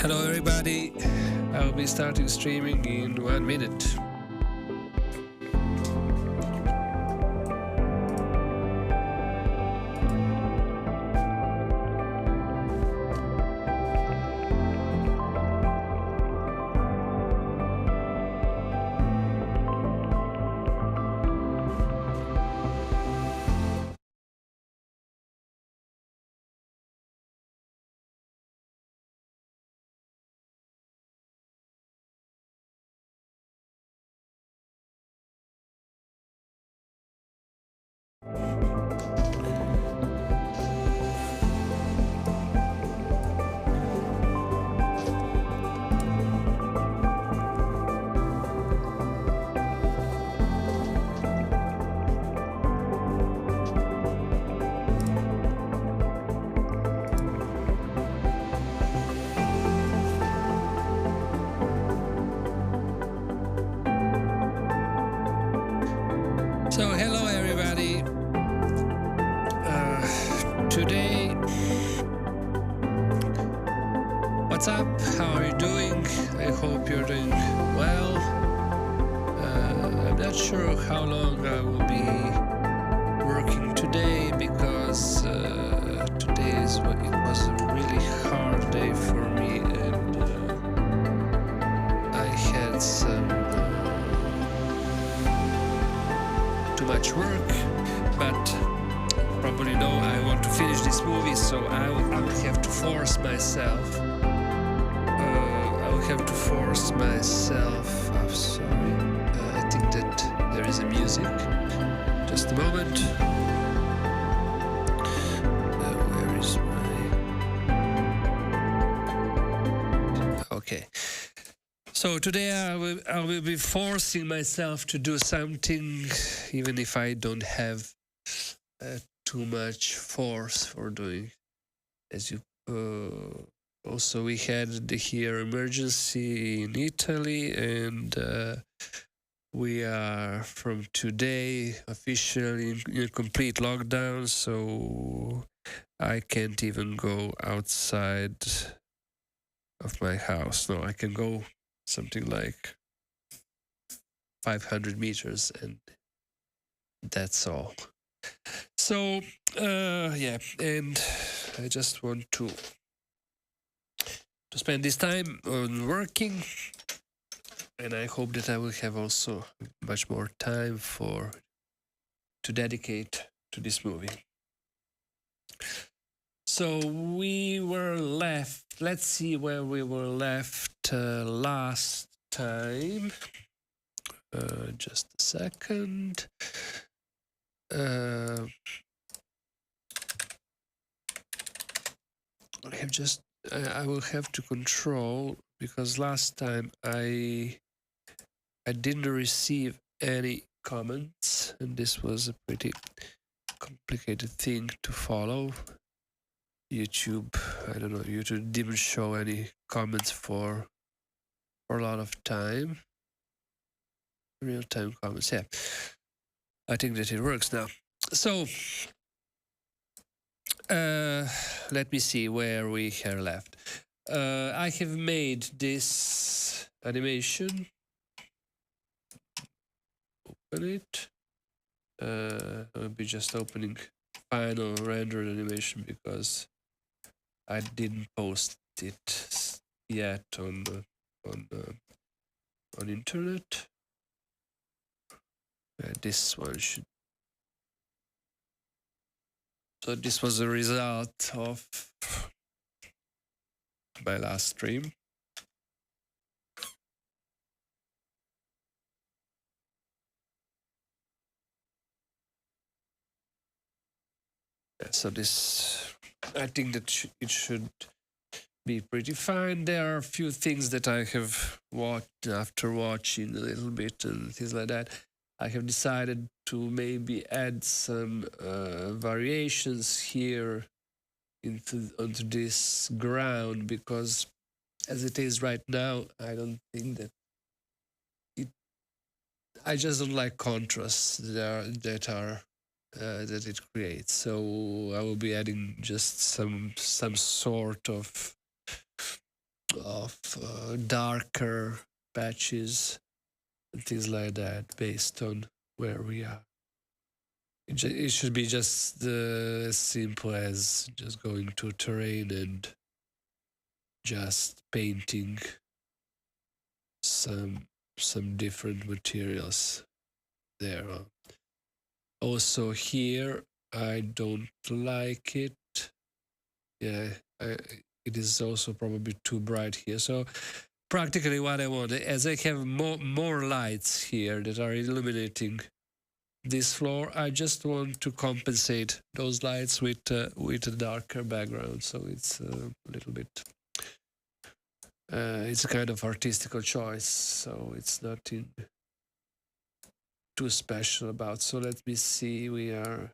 Hello everybody, I'll be starting streaming in 1 minute. So hello everybody, today, what's up, how are you doing? I hope you're doing well. I'm not sure how long I will be working today because today it was a really hard day for me, and I had some too much work, but probably know I want to finish this movie, so I will have to force myself. I'm sorry. I think that there is a music. Just a moment. Where is my? Okay. So today I will be forcing myself to do something, even if I don't have too much force for doing. As you also, we had here emergency in Italy, and we are from today officially in complete lockdown. So I can't even go outside of my house. No, I can go something like 500 meters, and that's all. So yeah, and I just want to spend this time on working, and I hope that I will have also much more time to dedicate to this movie. So we were left, let's see where we were left last time. Just a second. I will have to control, because last time I didn't receive any comments, and this was a pretty complicated thing to follow. YouTube, I don't know, YouTube didn't show any comments for a lot of time. Real-time comments, yeah. I think that it works now. So let me see where we are left. I have made this animation. Open it. I'll be just opening final rendered animation because I didn't post it yet on internet. This one should. So this was a result of my last stream. So this, I think that it should be pretty fine. There are a few things that I have watched after watching a little bit and things like that. I have decided to maybe add some variations here onto this ground, because as it is right now, I don't think that I just don't like contrasts that it creates. So I will be adding just some sort of of darker patches and things like that based on where we are. It should be just as simple as just going to terrain and just painting some different materials there. Also here, I don't like it. Yeah, it is also probably too bright here. So practically what I want, as I have more lights here that are illuminating this floor, I just want to compensate those lights with a darker background. So it's a little bit, it's a kind of artistical choice. So it's nothing too special about. So let me see. We are.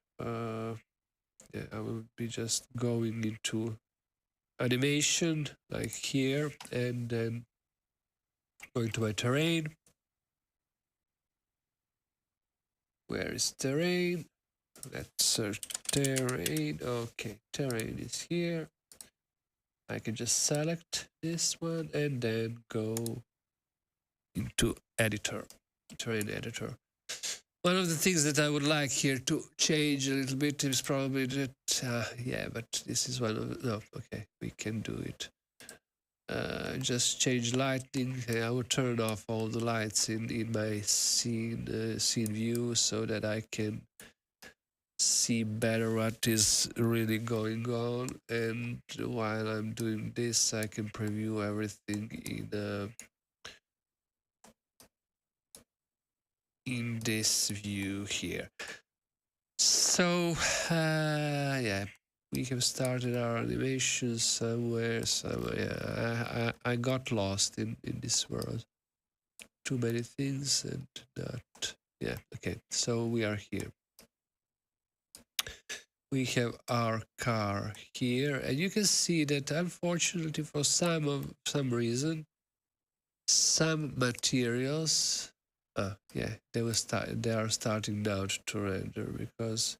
Yeah, I will be just going into animation like here, and then going to my terrain. Where is terrain? Let's search terrain. Okay, terrain is here. I can just select this one and then go into editor, terrain editor. One of the things that I would like here to change a little bit is probably that, yeah, but this is one of, no, okay, we can do it. Just change lighting. I will turn off all the lights in my scene view so that I can see better what is really going on. And while I'm doing this, I can preview everything in this view here. So yeah, we have started our animation somewhere. Yeah, I got lost in this world. Too many things and not. Yeah, okay. So we are here. We have our car here, and you can see that unfortunately, for some reason, some materials, yeah, they are starting now to render because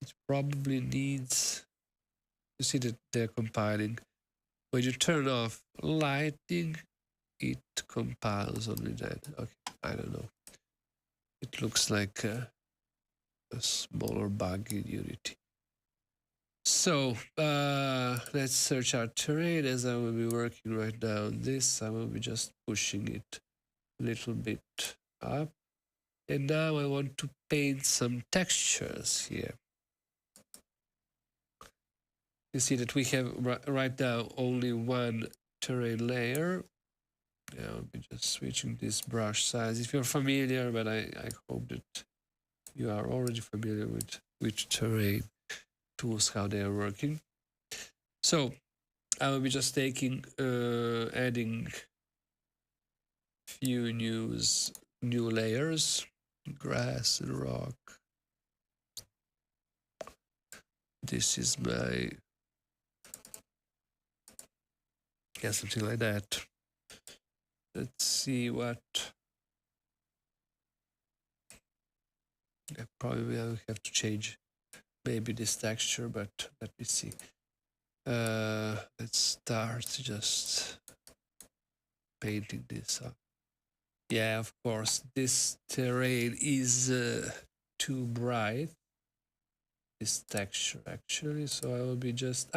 it probably needs. You see that they're compiling. When you turn off lighting, it compiles only then. Okay, I don't know. It looks like a smaller bug in Unity. So let's search our terrain. As I will be working right now on this, I will be just pushing it a little bit up. And now I want to paint some textures here. You see that we have right now only one terrain layer. I'll be just switching this brush size. If you're familiar, but I hope that you are already familiar with terrain tools, how they are working. So I will be just taking, adding few new layers, grass and rock. This is my, yeah, something like that. Let's see what. Yeah, probably I will have to change maybe this texture, but let me see. Let's start just painting this up. Yeah, of course, this terrain is too bright. This texture actually, so I will be just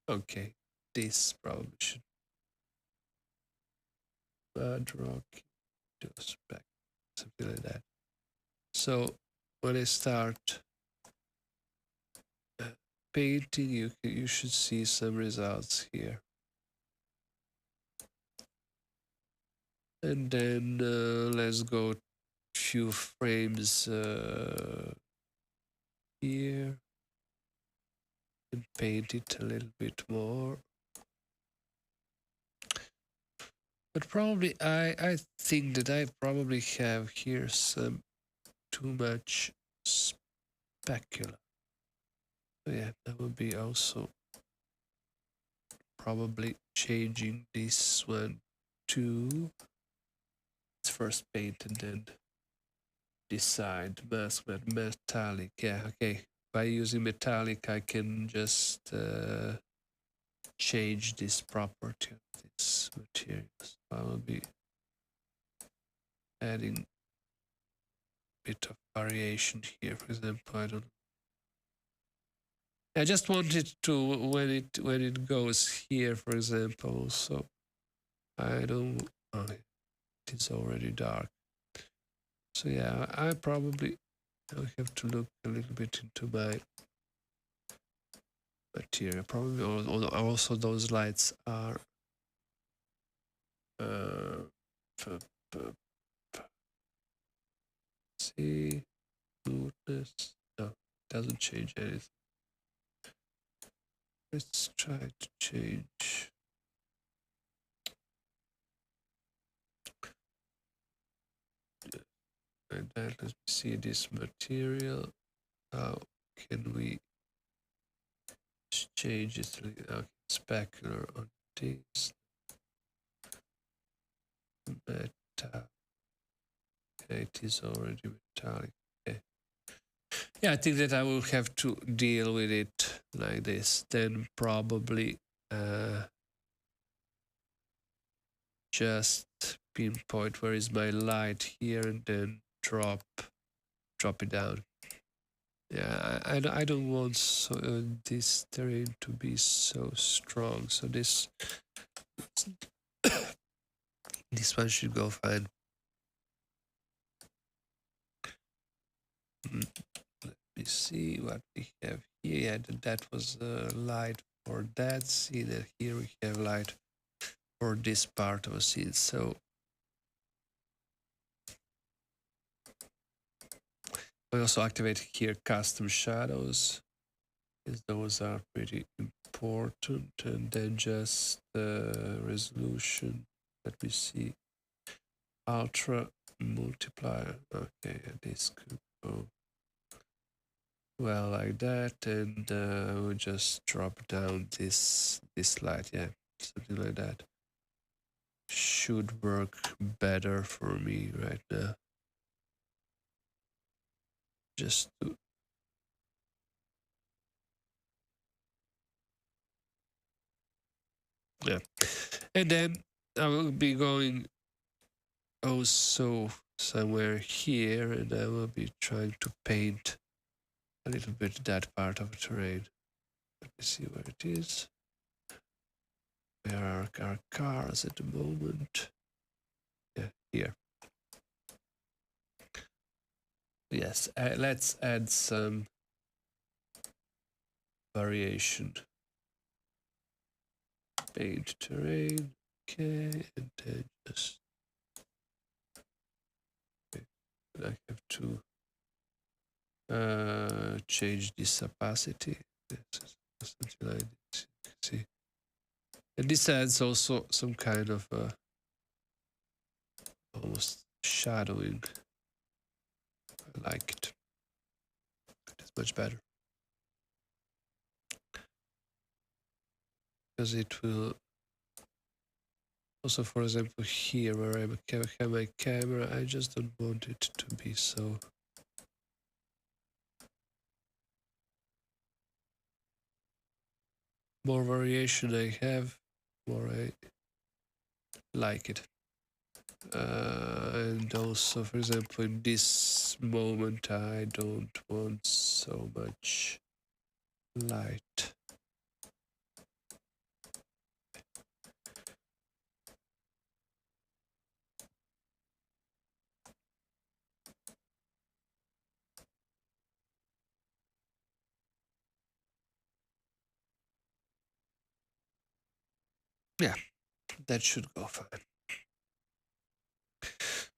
okay. This probably should mud rock, just back, something like that. So when I start painting, you should see some results here. And then let's go a few frames here and paint it a little bit more. But probably I think that I probably have here some too much specular. So yeah, that would be also probably changing this one to, let's first paint and then decide. Mask metallic. Yeah, okay. By using metallic, I can just change this property of this material. So I will be adding a bit of variation here. For example, I don't. I just want it to when it goes here, for example. So I don't. Oh, it's already dark. So yeah, I probably have to look a little bit into my material. Probably also those lights are see smoothness. No, doesn't change anything. Let's try to change. And then let me see this material. How can we change it? Specular on this metal. Okay, it is already metallic. Okay. Yeah, I think that I will have to deal with it like this. Then probably just pinpoint where is my light here and then drop it down. Yeah, I don't want this terrain to be so strong. So this one should go fine. Let me see what we have here. Yeah, that was light for that scene, and here we have light for this part of a scene. So we also activate here custom shadows, because those are pretty important, and then just resolution. Let me see. Ultra multiplier. Okay, this could go well like that, and we'll just drop down this light. Yeah, something like that should work better for me right now. Just to yeah, and then I will be going also somewhere here, and I will be trying to paint a little bit that part of the terrain. Let me see where it is. Where are our cars at the moment? Yeah, here. Yes, let's add some variation. Paint terrain. Okay, and then just I have to change this opacity. Something like this. See, and this adds also some kind of almost shadowing. I like it. It's much better because it will also, for example, here where I have my camera, I just don't want it to be so. More variation I have, more I like it. And also, for example, in this moment, I don't want so much light. Yeah, that should go fine.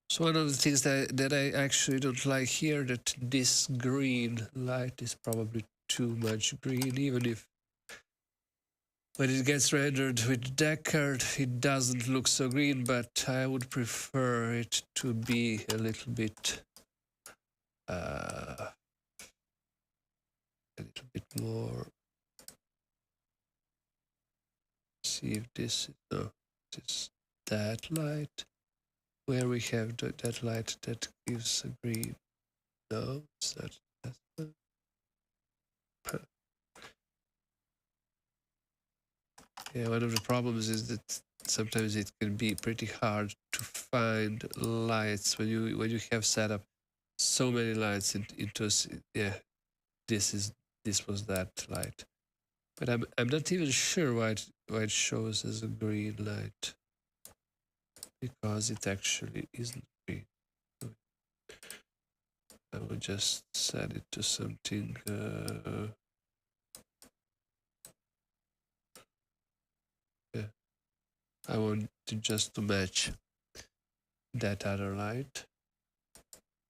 So one of the things that I actually don't like here, that this green light is probably too much green, even if when it gets rendered with Deckard, it doesn't look so green, but I would prefer it to be a little bit more. See if this is no, this is that light. Where we have that light that gives a green. No, it's not. That's not. Yeah, one of the problems is that sometimes it can be pretty hard to find lights when you have set up so many lights into yeah, this was that light, but I'm not even sure why it shows as a green light, because it actually isn't green. I will just set it to something yeah, I want to just to match that other light.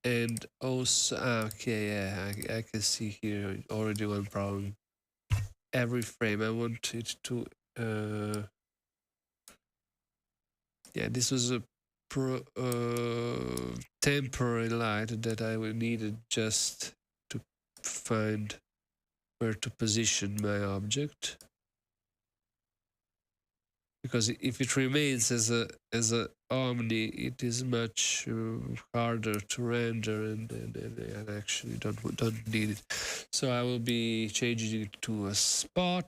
And also, okay, yeah, I can see here already one problem. Every frame, I want it to, yeah, this was a temporary light that I needed just to find where to position my object. Because if it remains as a omni, it is much harder to render, and I actually don't need it. So I will be changing it to a spot,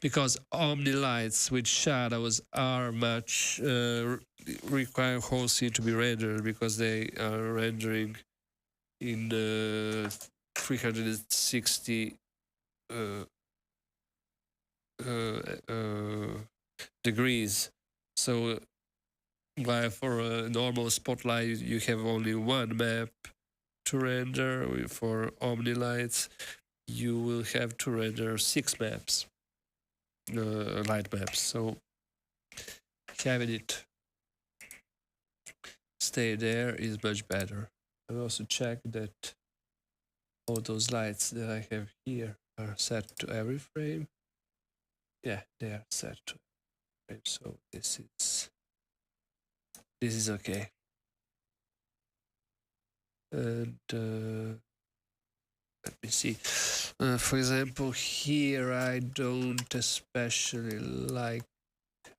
because omni lights with shadows are much require whole scene to be rendered, because they are rendering in 360 uh, degrees. So while for a normal spotlight you have only one map to render, for omni lights you will have to render 6 maps, light maps. So having it stay there is much better. I also check that all those lights that I have here are set to every frame. Yeah, they are set to frame, so this is okay. And let me see. For example, here I don't especially like.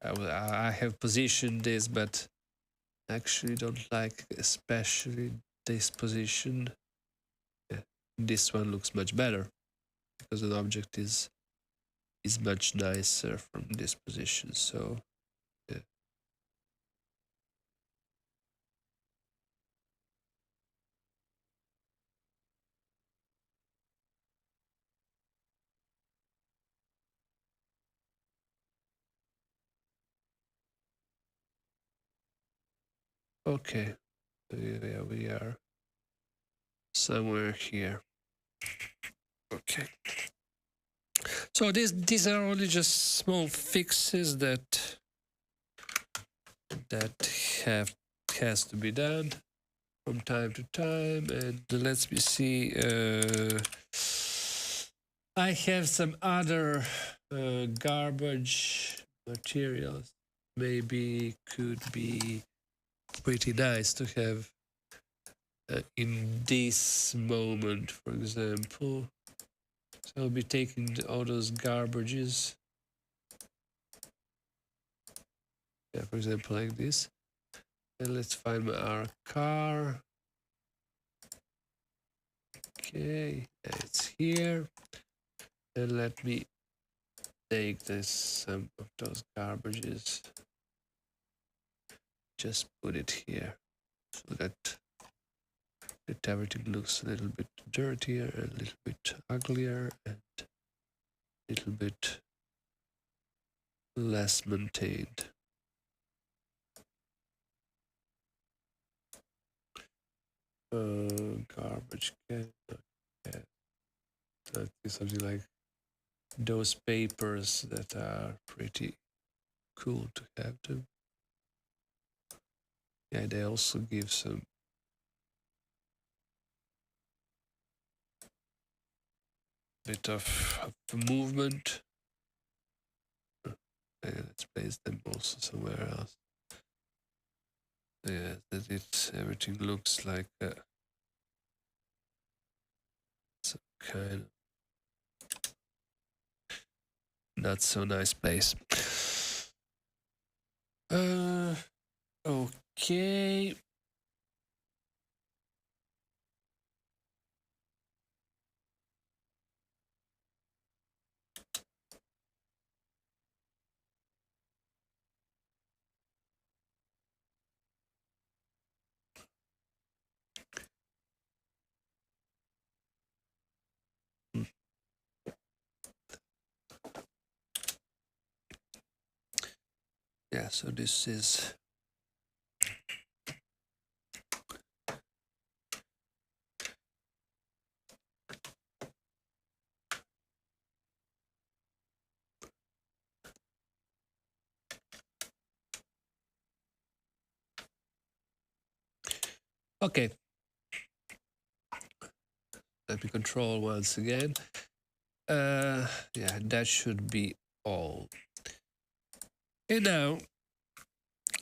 I have positioned this, but actually don't like especially this position. Yeah, this one looks much better because an object is much nicer from this position. So yeah. Okay, yeah, we are somewhere here. Okay. So these are only just small fixes that has to be done from time to time. And let me see. I have some other garbage materials. Maybe could be pretty nice to have in this moment, for example. So I'll be taking all those garbages. Yeah, for example, like this. And let's find our car. Okay, it's here. And let me take some of those garbages. Just put it here so that everything looks a little bit dirtier, a little bit uglier, and a little bit less maintained. Garbage can. Yeah, that is something like those papers that are pretty cool to have them. Yeah, they also give some bit of movement. Let's place them also somewhere else. Yeah, that everything looks like some kind of not so nice place. Okay. Yeah, so this is okay. Let me control once again. Yeah, that should be all. And now,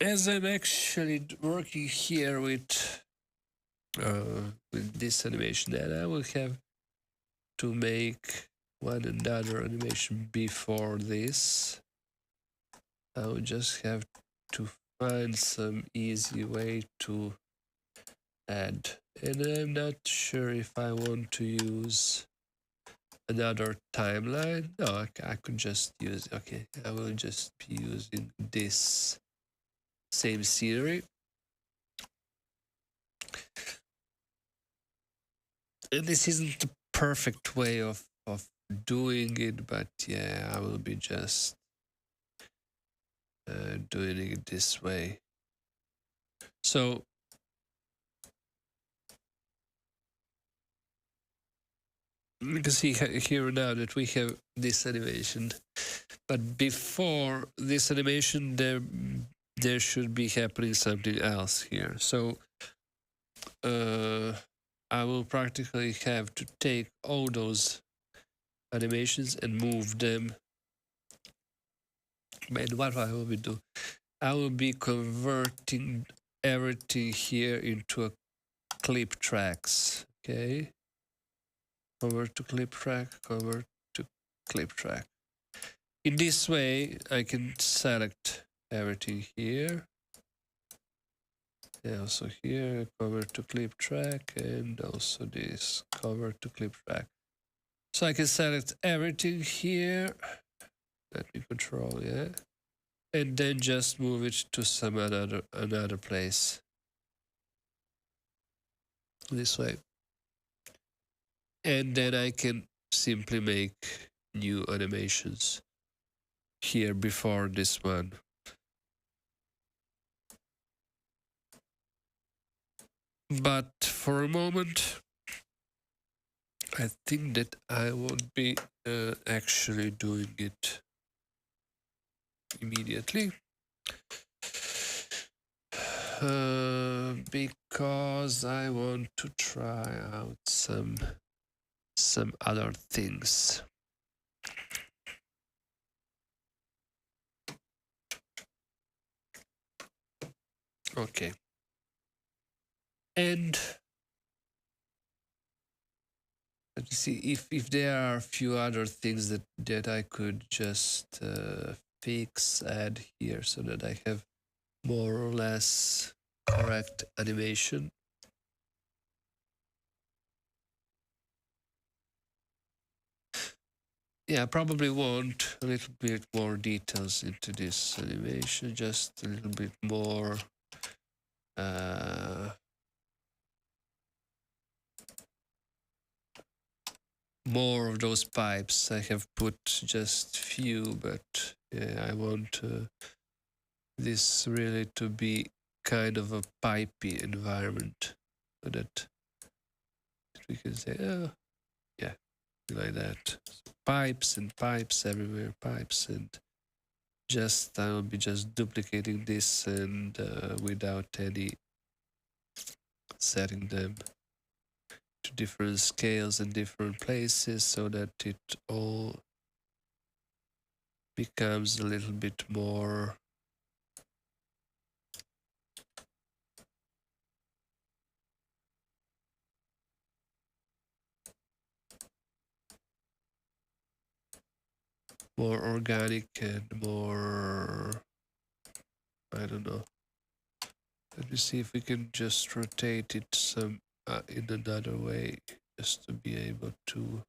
as I'm actually working here with this animation, and I will have to make one another animation before this. I will just have to find some easy way to add. And I'm not sure if I want to use another timeline. No, I could just use, okay, I will just be using this same scenery. And this isn't the perfect way of doing it, but yeah, I will be just doing it this way. So you can see here now that we have this animation, but before this animation, there should be happening something else here. So I will practically have to take all those animations and move them. And what I will be do, I will be converting everything here into a clip tracks. Okay, convert to clip track, convert to clip track. In this way, I can select everything here. And also here, convert to clip track, and also this, convert to clip track. So I can select everything here. Let me control, yeah. And then just move it to some another place. This way. And then I can simply make new animations here before this one. But for a moment, I think that I won't be actually doing it immediately. Because I want to try out some other things. Okay. And let me see if there are a few other things that I could just fix, add here so that I have more or less correct animation. Yeah, I probably want a little bit more details into this animation, just a little bit more more of those pipes. I have put just few, but yeah, I want this really to be kind of a pipey environment so that we can say, oh, yeah, like that. Pipes and pipes everywhere, pipes, and just I will be just duplicating this and without any setting them to different scales and different places so that it all becomes a little bit more organic and more, I don't know. Let me see if we can just rotate it some in another way just to be able to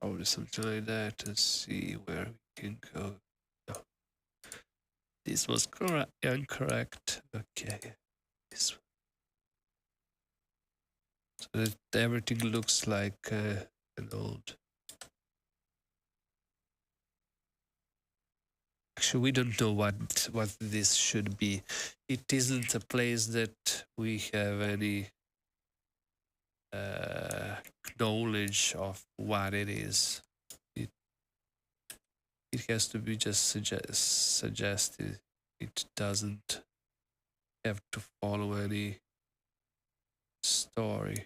probably something like that and see where we can go. No, this was incorrect. Okay, this one. So that everything looks like an old actually we don't know what this should be. It isn't a place that we have any knowledge of what it is. It has to be just suggested. It doesn't have to follow any story.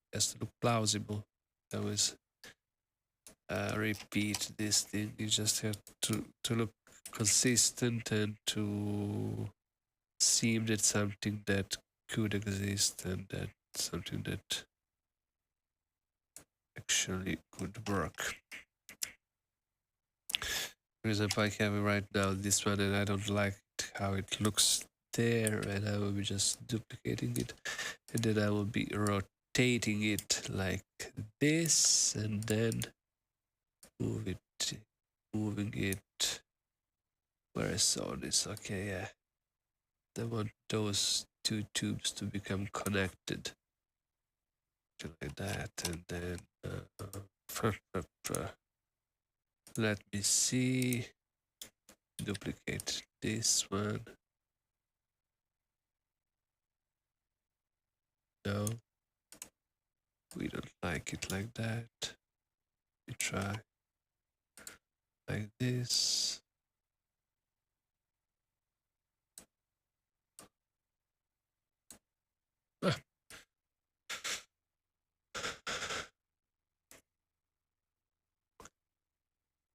It has to look plausible. I always repeat this thing. You just have to look consistent and to seem that something that could exist and that something that actually could work. For example, I have right now this one and I don't like how it looks there, and I will be just duplicating it, and then I will be rotating it like this, and then moving it where I saw this. Okay, yeah. I want those two tubes to become connected. Like that, and then let me see. Duplicate this one. No, we don't like it like that. We try like this. Ah.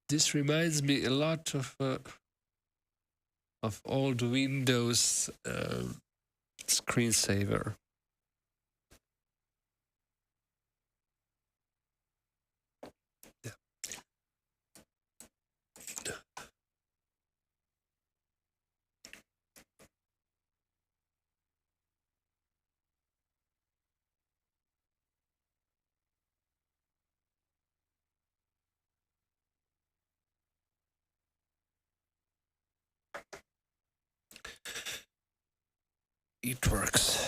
This reminds me a lot of old Windows screensaver. Yeah. It works.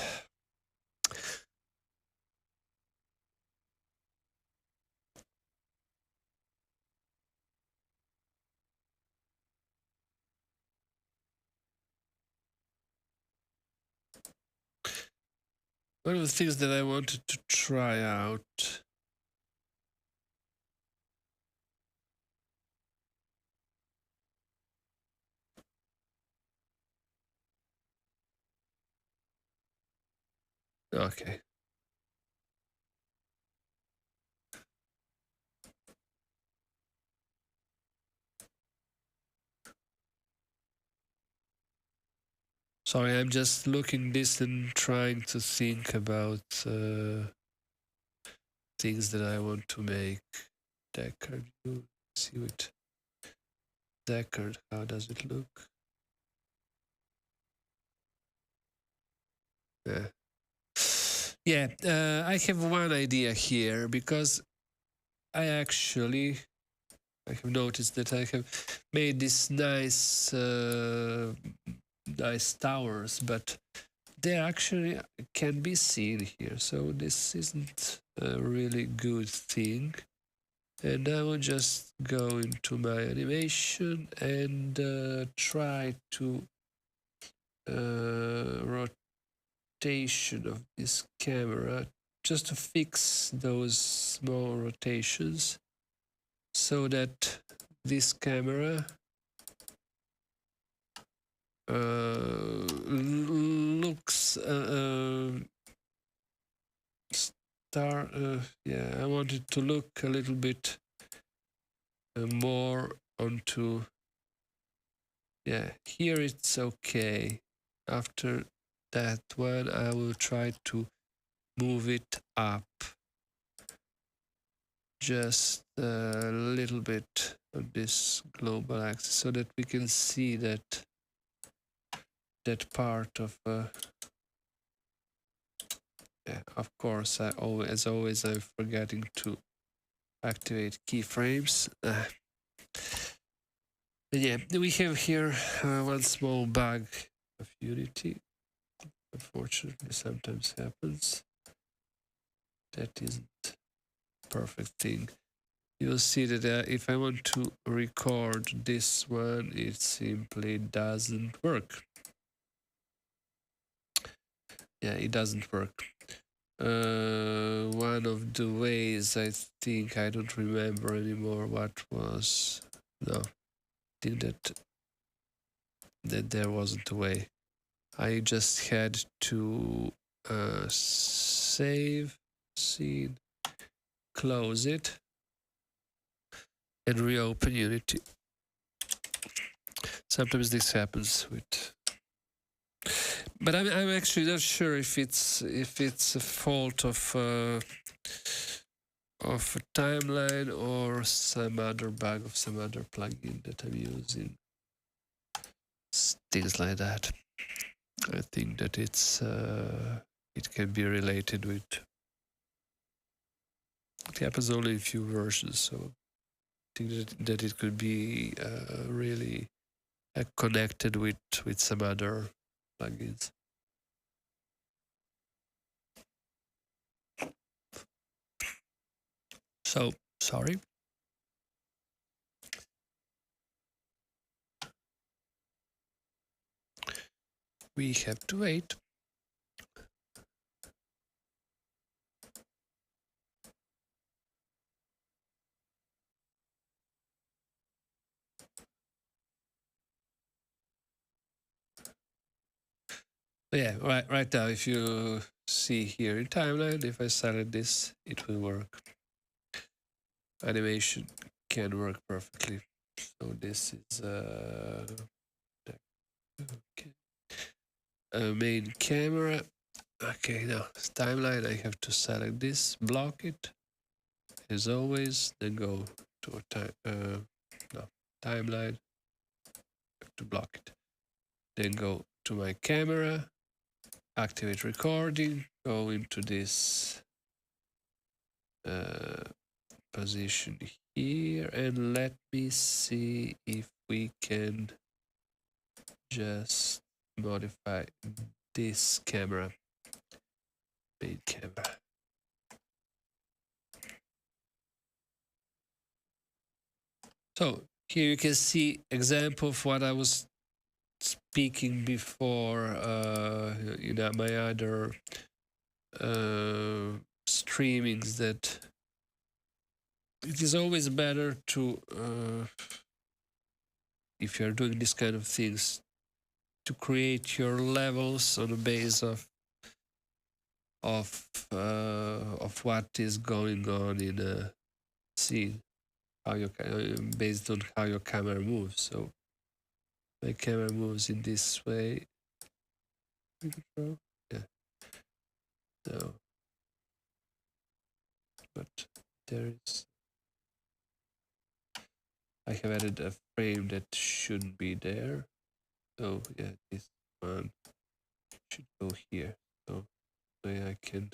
One of the things that I wanted to try out. Okay. Sorry, I'm just looking this and trying to think about things that I want to make. Deckard, you see it. Deckard, how does it look? Yeah, I have one idea here, because I have noticed that I have made these nice towers, but they actually can be seen here. So this isn't a really good thing. And I will just go into my animation and try to rotation of this camera, just to fix those small rotations, so that this camera looks yeah, I want it to look a little bit more onto, yeah, here it's okay. After that one, I will try to move it up just a little bit on this global axis, so that we can see that part of yeah, of course, as always, I'm forgetting to activate keyframes. Yeah, we have here one small bug of Unity. Unfortunately, sometimes happens. That isn't a perfect thing. you'll see that if I want to record this one, it simply doesn't work. Yeah, it doesn't work. One of the ways, I think, I don't remember anymore what was. No, I think that there wasn't a way. I just had to save scene, close it, and reopen Unity. Sometimes this happens with, but I'm actually not sure if it's a fault of a timeline or some other bug of some other plugin that I'm using. Things like that. I think that it can be related with. It happens only in few versions, so I think that it could be really connected with some other plugins. So sorry. We have to wait. Yeah, right now, if you see here in timeline, if I select this, it will work. Animation can work perfectly. So this is okay. Main camera. Okay, now timeline. I have to select this, block it, as always. Then go to a timeline. Have to block it. Then go to my camera. Activate recording. Go into this position here, and let me see if we can just modify this camera, main camera. So here you can see example of what I was speaking before in my other streamings, that it is always better to if you're doing this kind of things, to create your levels on the base of what is going on in a scene, how you based on how your camera moves. So my camera moves in this way. Yeah. No. But there is. I have added a frame that shouldn't be there. So yeah, this one should go here. So I can.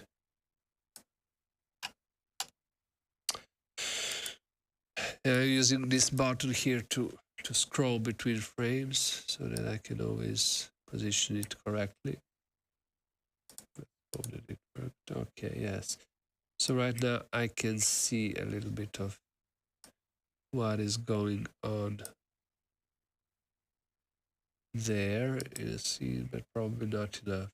Using this button here to scroll between frames so that I can always position it correctly. Hope that it worked. Okay, yes. So right now I can see a little bit of what is going on there in a scene, but probably not enough.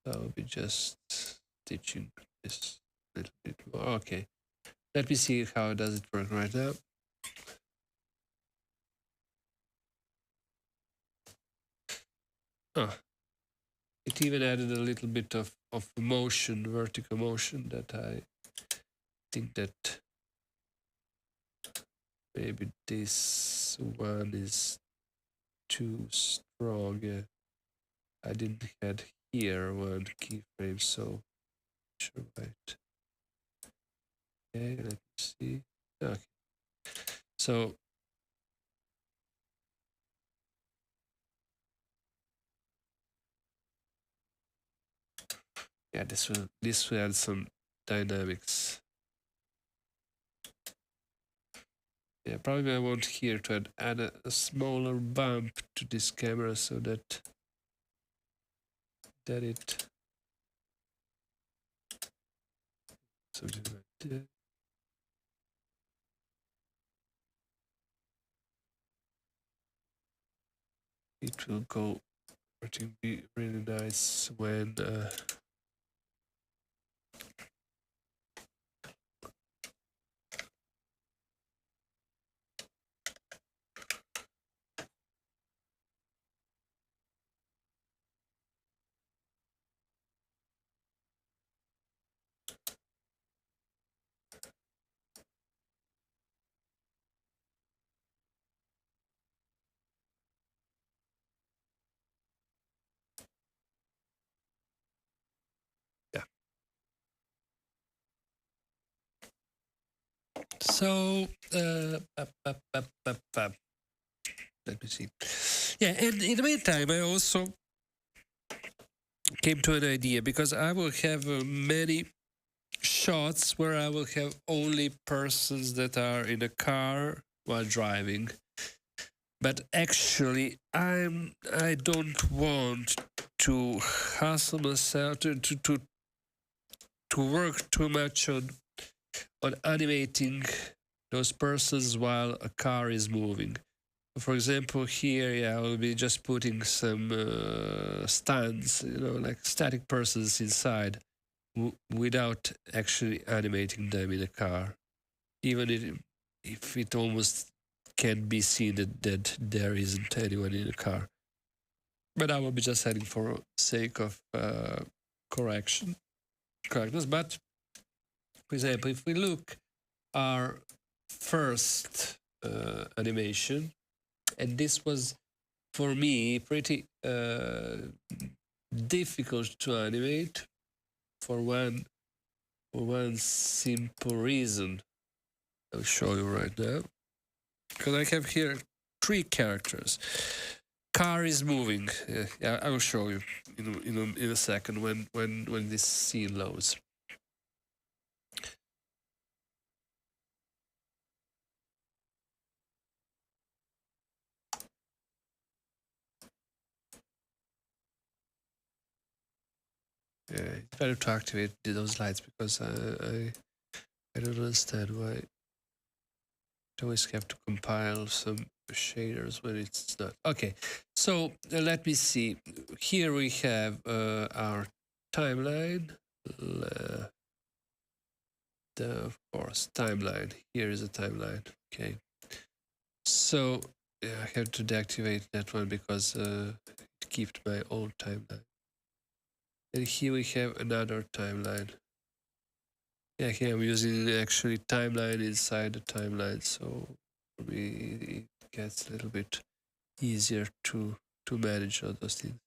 So I'll be just stitching this a little bit more. Okay, let me see how does it work right now. Oh, it even added a little bit of motion, vertical motion, that I think that maybe this one is too strong. I didn't had here one keyframe, so sure, right. Okay, let's see. Okay, so yeah, this will add some dynamics. Yeah, probably I want here to add a smaller bump to this camera so that it something like that. it will go. It will be really nice when yeah. So let me see. Yeah, and in the meantime, I also came to an idea because I will have many shots where I will have only persons that are in a car while driving. But actually, I don't want to hustle myself to work too much on animating those persons while a car is moving. For example, here, yeah, I will be just putting some stands, like static persons inside, without actually animating them in a car. Even if it almost can be seen that there isn't anyone in the car. But I will be just adding for sake of correctness. But for example, if we look our first animation, and this was for me pretty difficult to animate for one simple reason. I'll show you right now. Because I have here 3 characters. Car is moving. Yeah, I will show you in a second when this scene loads. Yeah, it's better to activate those lights because I don't understand why I always have to compile some shaders when it's not. Okay, so let me see. Here we have our timeline. Of course, timeline. Here is a timeline. Okay. So yeah, I have to deactivate that one because it kept my old timeline. And here we have another timeline. Yeah, here I'm using actually timeline inside the timeline, so for me it gets a little bit easier to manage all those things.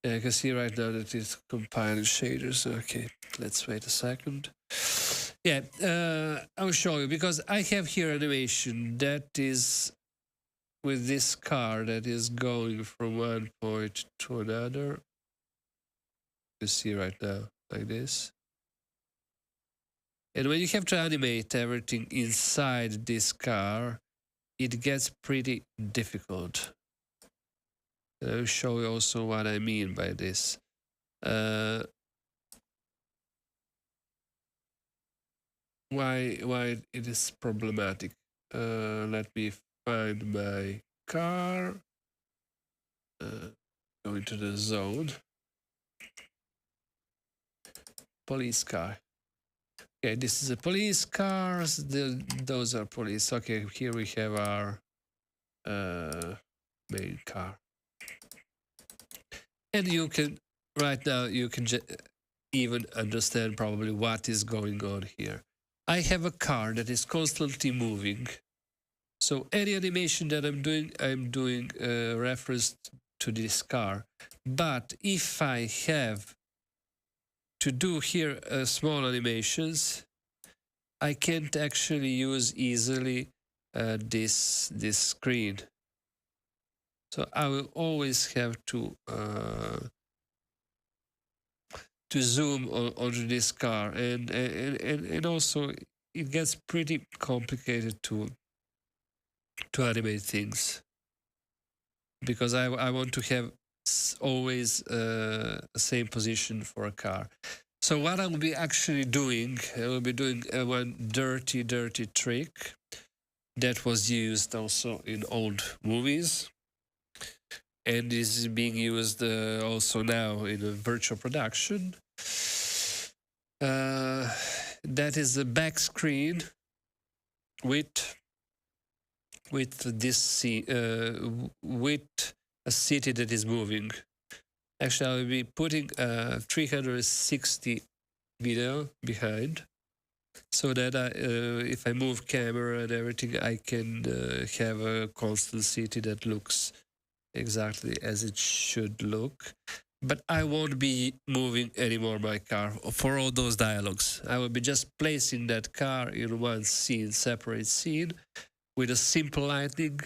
Yeah, I can see right now that it's compiling shaders. Okay, let's wait a second. Yeah, I'll show you because I have here animation that is with this car that is going from one point to another. You see right now, like this. And when you have to animate everything inside this car, it gets pretty difficult. And I'll show you also what I mean by this. Why it is problematic. Let me find my car. Go into the zone. Police car. Okay, this is a police car. Those are police. Okay, here we have our main car. And you can, right now, you can even understand probably what is going on here. I have a car that is constantly moving. So any animation that I'm doing reference to this car. But if I have to do here small animations, I can't actually use easily this screen. So I will always have to zoom onto this car, and also it gets pretty complicated to animate things because I want to have always the same position for a car. So what I will be actually doing, I will be doing one dirty trick that was used also in old movies and is being used also now in a virtual production. That is a back screen with this with a city that is moving. Actually, I will be putting a 360 video behind, so that if I move camera and everything, I can have a constant city that looks exactly as it should look. But I won't be moving anymore my car for all those dialogues. I will be just placing that car in one scene, separate scene, with a simple lighting,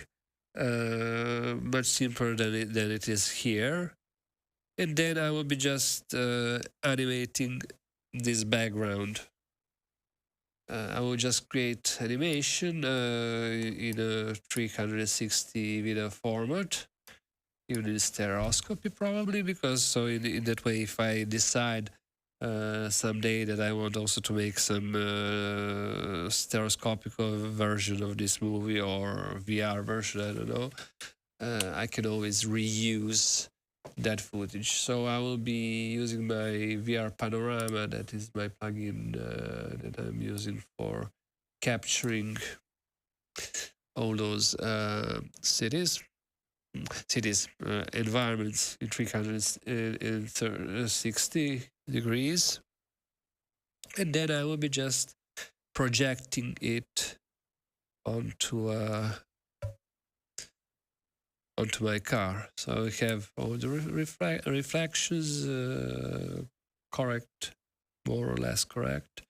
much simpler than it is here. And then I will be just animating this background. I will just create animation in a 360 video format, even in stereoscopy probably, because so in that way, if I decide someday that I want also to make some stereoscopic version of this movie or VR version, I don't know, I can always reuse that footage. So I will be using my VR panorama, that is my plugin that I'm using for capturing all those environments in 360 degrees. And then I will be just projecting it onto my car. So I have all the reflections correct, more or less correct.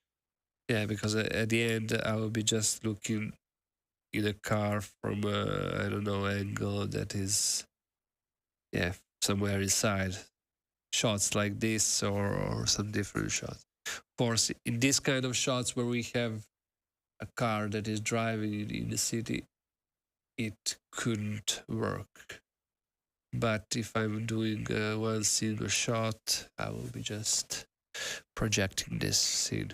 Yeah, because at the end I will be just looking in a car from I don't know, angle that is somewhere inside. Shots like this or some different shots. Of course, in this kind of shots where we have a car that is driving in the city, it couldn't work. But if I'm doing one single shot, I will be just projecting this scene.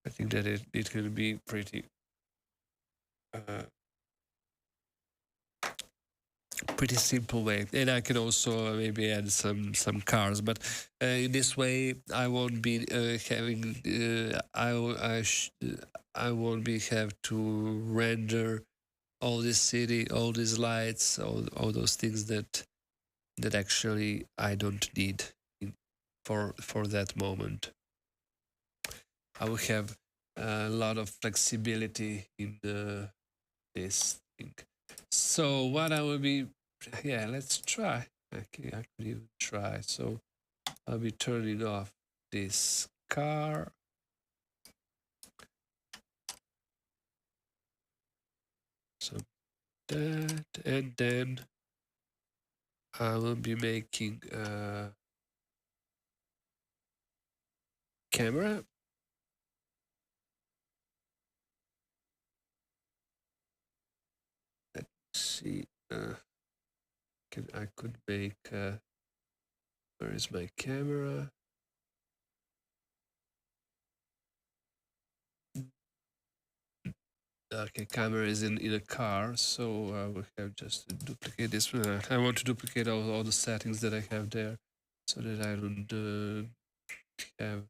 I think that it can be pretty pretty simple way. And I can also maybe add some cars, but in this way I won't be having I won't be have to render all this city, all these lights, all those things that actually I don't need for that moment. I will have a lot of flexibility in this thing. So what I will be, let's try. I could even try. So I'll be turning off this car. So that, and then I will be making a camera. Let's see. I could make. Where is my camera? Okay, camera is in a car, so I will have just to duplicate this. I want to duplicate all the settings that I have there, so that I don't have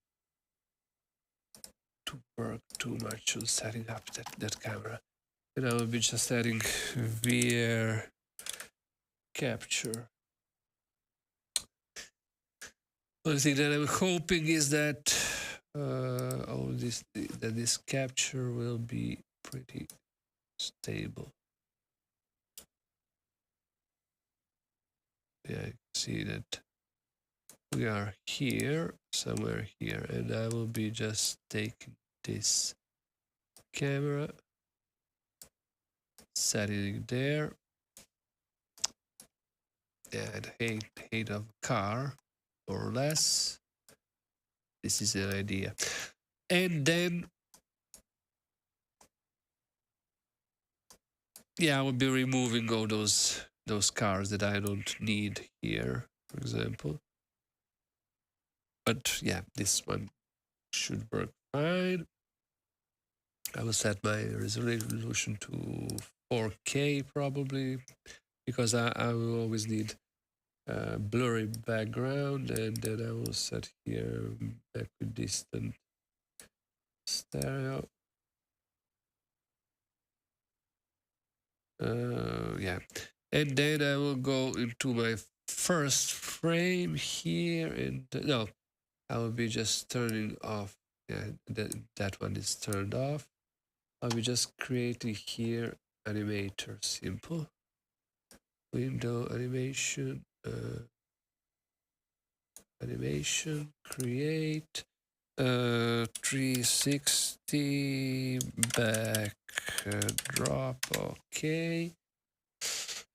to work too much on setting up that camera. And I will be just adding VR capture. One thing that I'm hoping is that this capture will be pretty stable. Yeah, I see that we are here, somewhere here, and I will be just taking this camera, setting it there, and height of car, more or less. This is an idea. And then, I will be removing all those cars that I don't need here, for example. But yeah, this one should work fine. I will set my resolution to 4K probably, because I will always need a blurry background, and then I will set here equidistant stereo. Yeah, and then I will go into my first frame here, and no, I will be just turning off. Yeah, that one is turned off. I'll be just creating here animator, simple window animation, animation, create 360 back drop. Okay.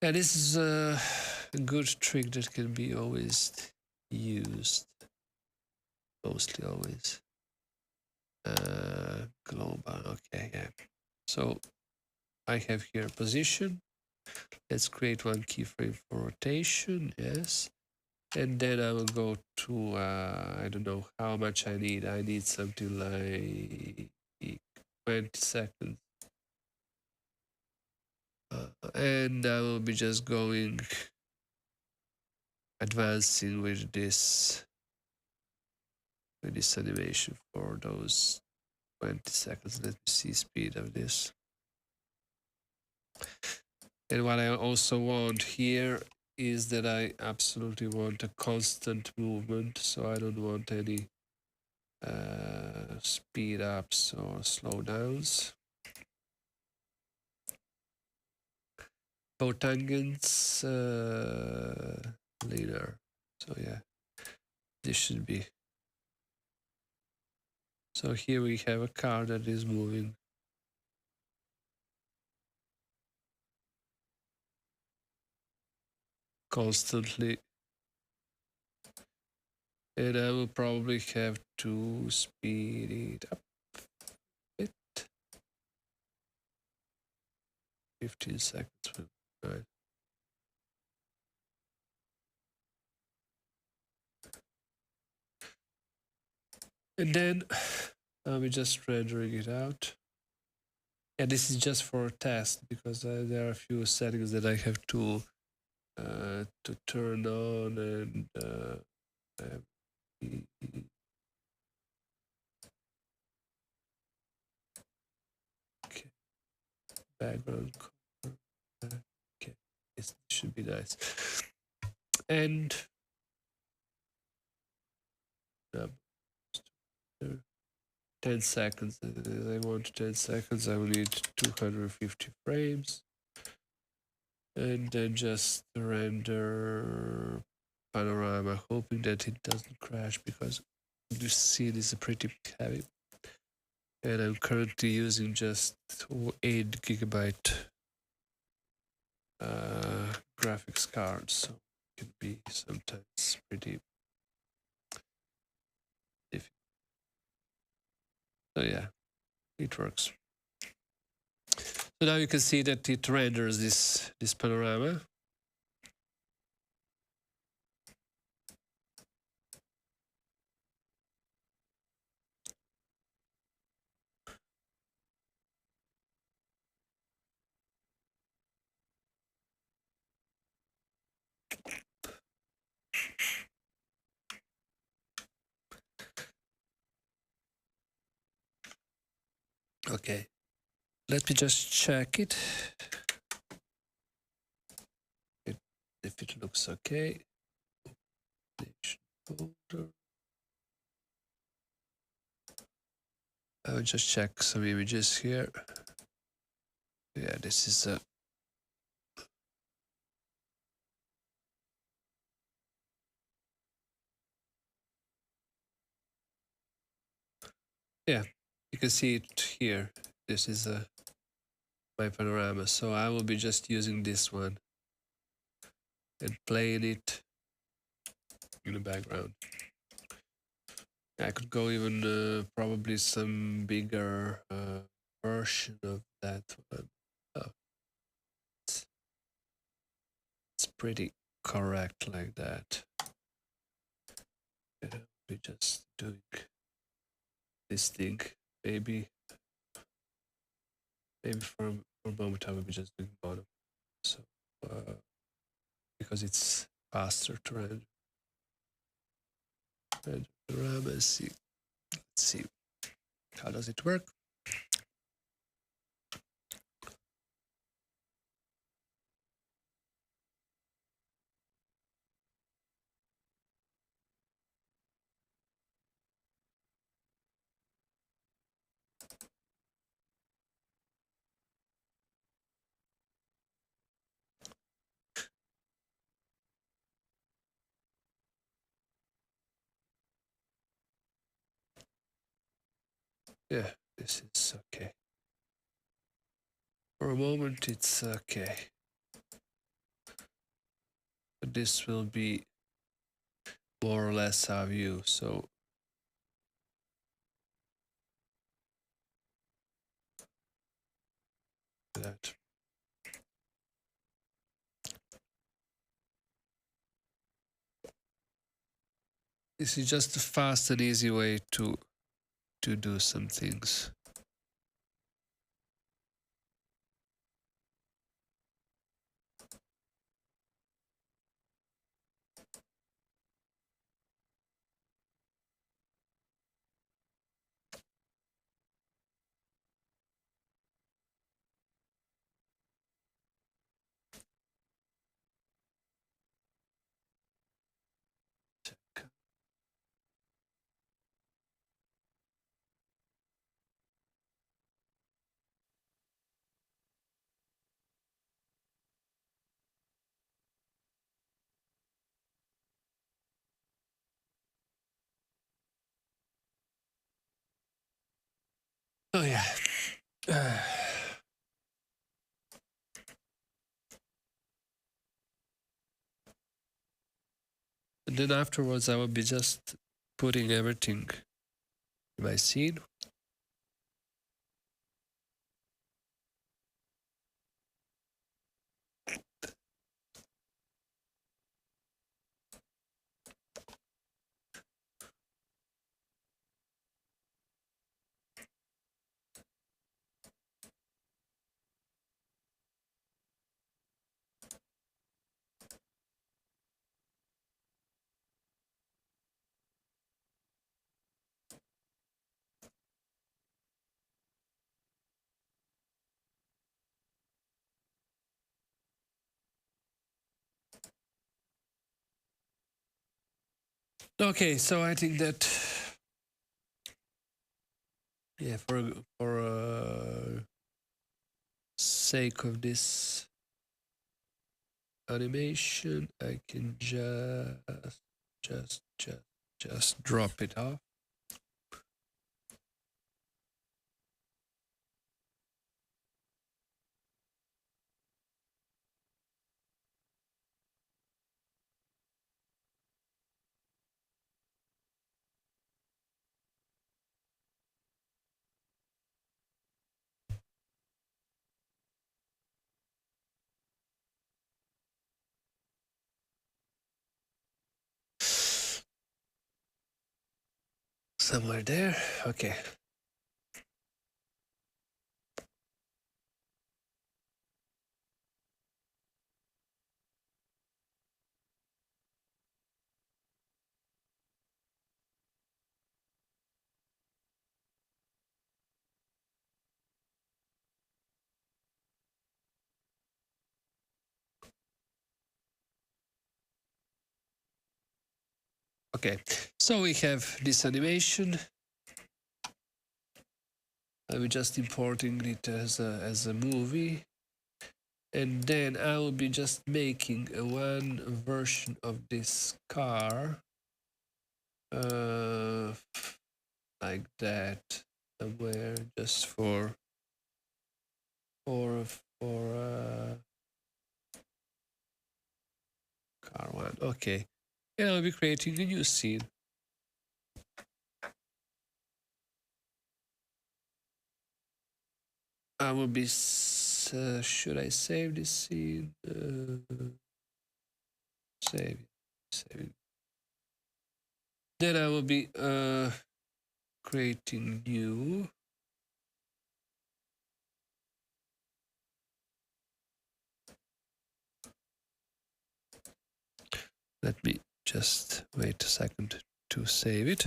Yeah, this is a good trick that can be always used, mostly always. Global, okay, yeah. So I have here position. Let's create one keyframe for rotation, yes. And then I will go to, I don't know how much I need. I need something like 20 seconds. And I will be just going, advancing with this animation for those 20 seconds. Let me see speed of this. And what I also want here is that I absolutely want a constant movement, so I don't want any speed ups or slowdowns. Cotangents linear. So yeah, this should be. So here we have a car that is moving constantly. And I will probably have to speed it up a bit. 15 seconds. Right. And then I'll be just rendering it out. And this is just for a test, because there are a few settings that I have to turn on, and okay, background color. Okay, this should be nice. And 10 seconds. I want 10 seconds. I will need 250 frames. And then just render panorama, hoping that it doesn't crash, because this scene is pretty heavy. And I'm currently using just 8 gigabyte graphics card, so it can be sometimes pretty difficult. So yeah, it works. So now you can see that it renders this panorama. Okay, let me just check it. If it looks okay. I'll just check some images here. Yeah, this is a yeah, you can see it here. This is my panorama. So I will be just using this one and playing it in the background. I could go even probably some bigger version of that one. Oh, it's pretty correct like that. Yeah. be just doing this thing. Maybe for a moment I will be just doing mono. So because it's faster to render the RAM and see. Let's see how does it work. Yeah, this is okay. For a moment it's okay. But this will be more or less our view. So that this is just a fast and easy way to do some things. Oh yeah. And then afterwards I will be just putting everything in my scene. Okay, so I think that yeah, for sake of this animation, I can just drop it off. Somewhere there. Okay. Okay. So we have this animation. I will just importing it as a movie. And then I will be just making one version of this car like that somewhere just for car one. Okay, and I'll be creating a new scene. I will be should I save this scene? Save. Then I will be creating new. Let me just wait a second to save it.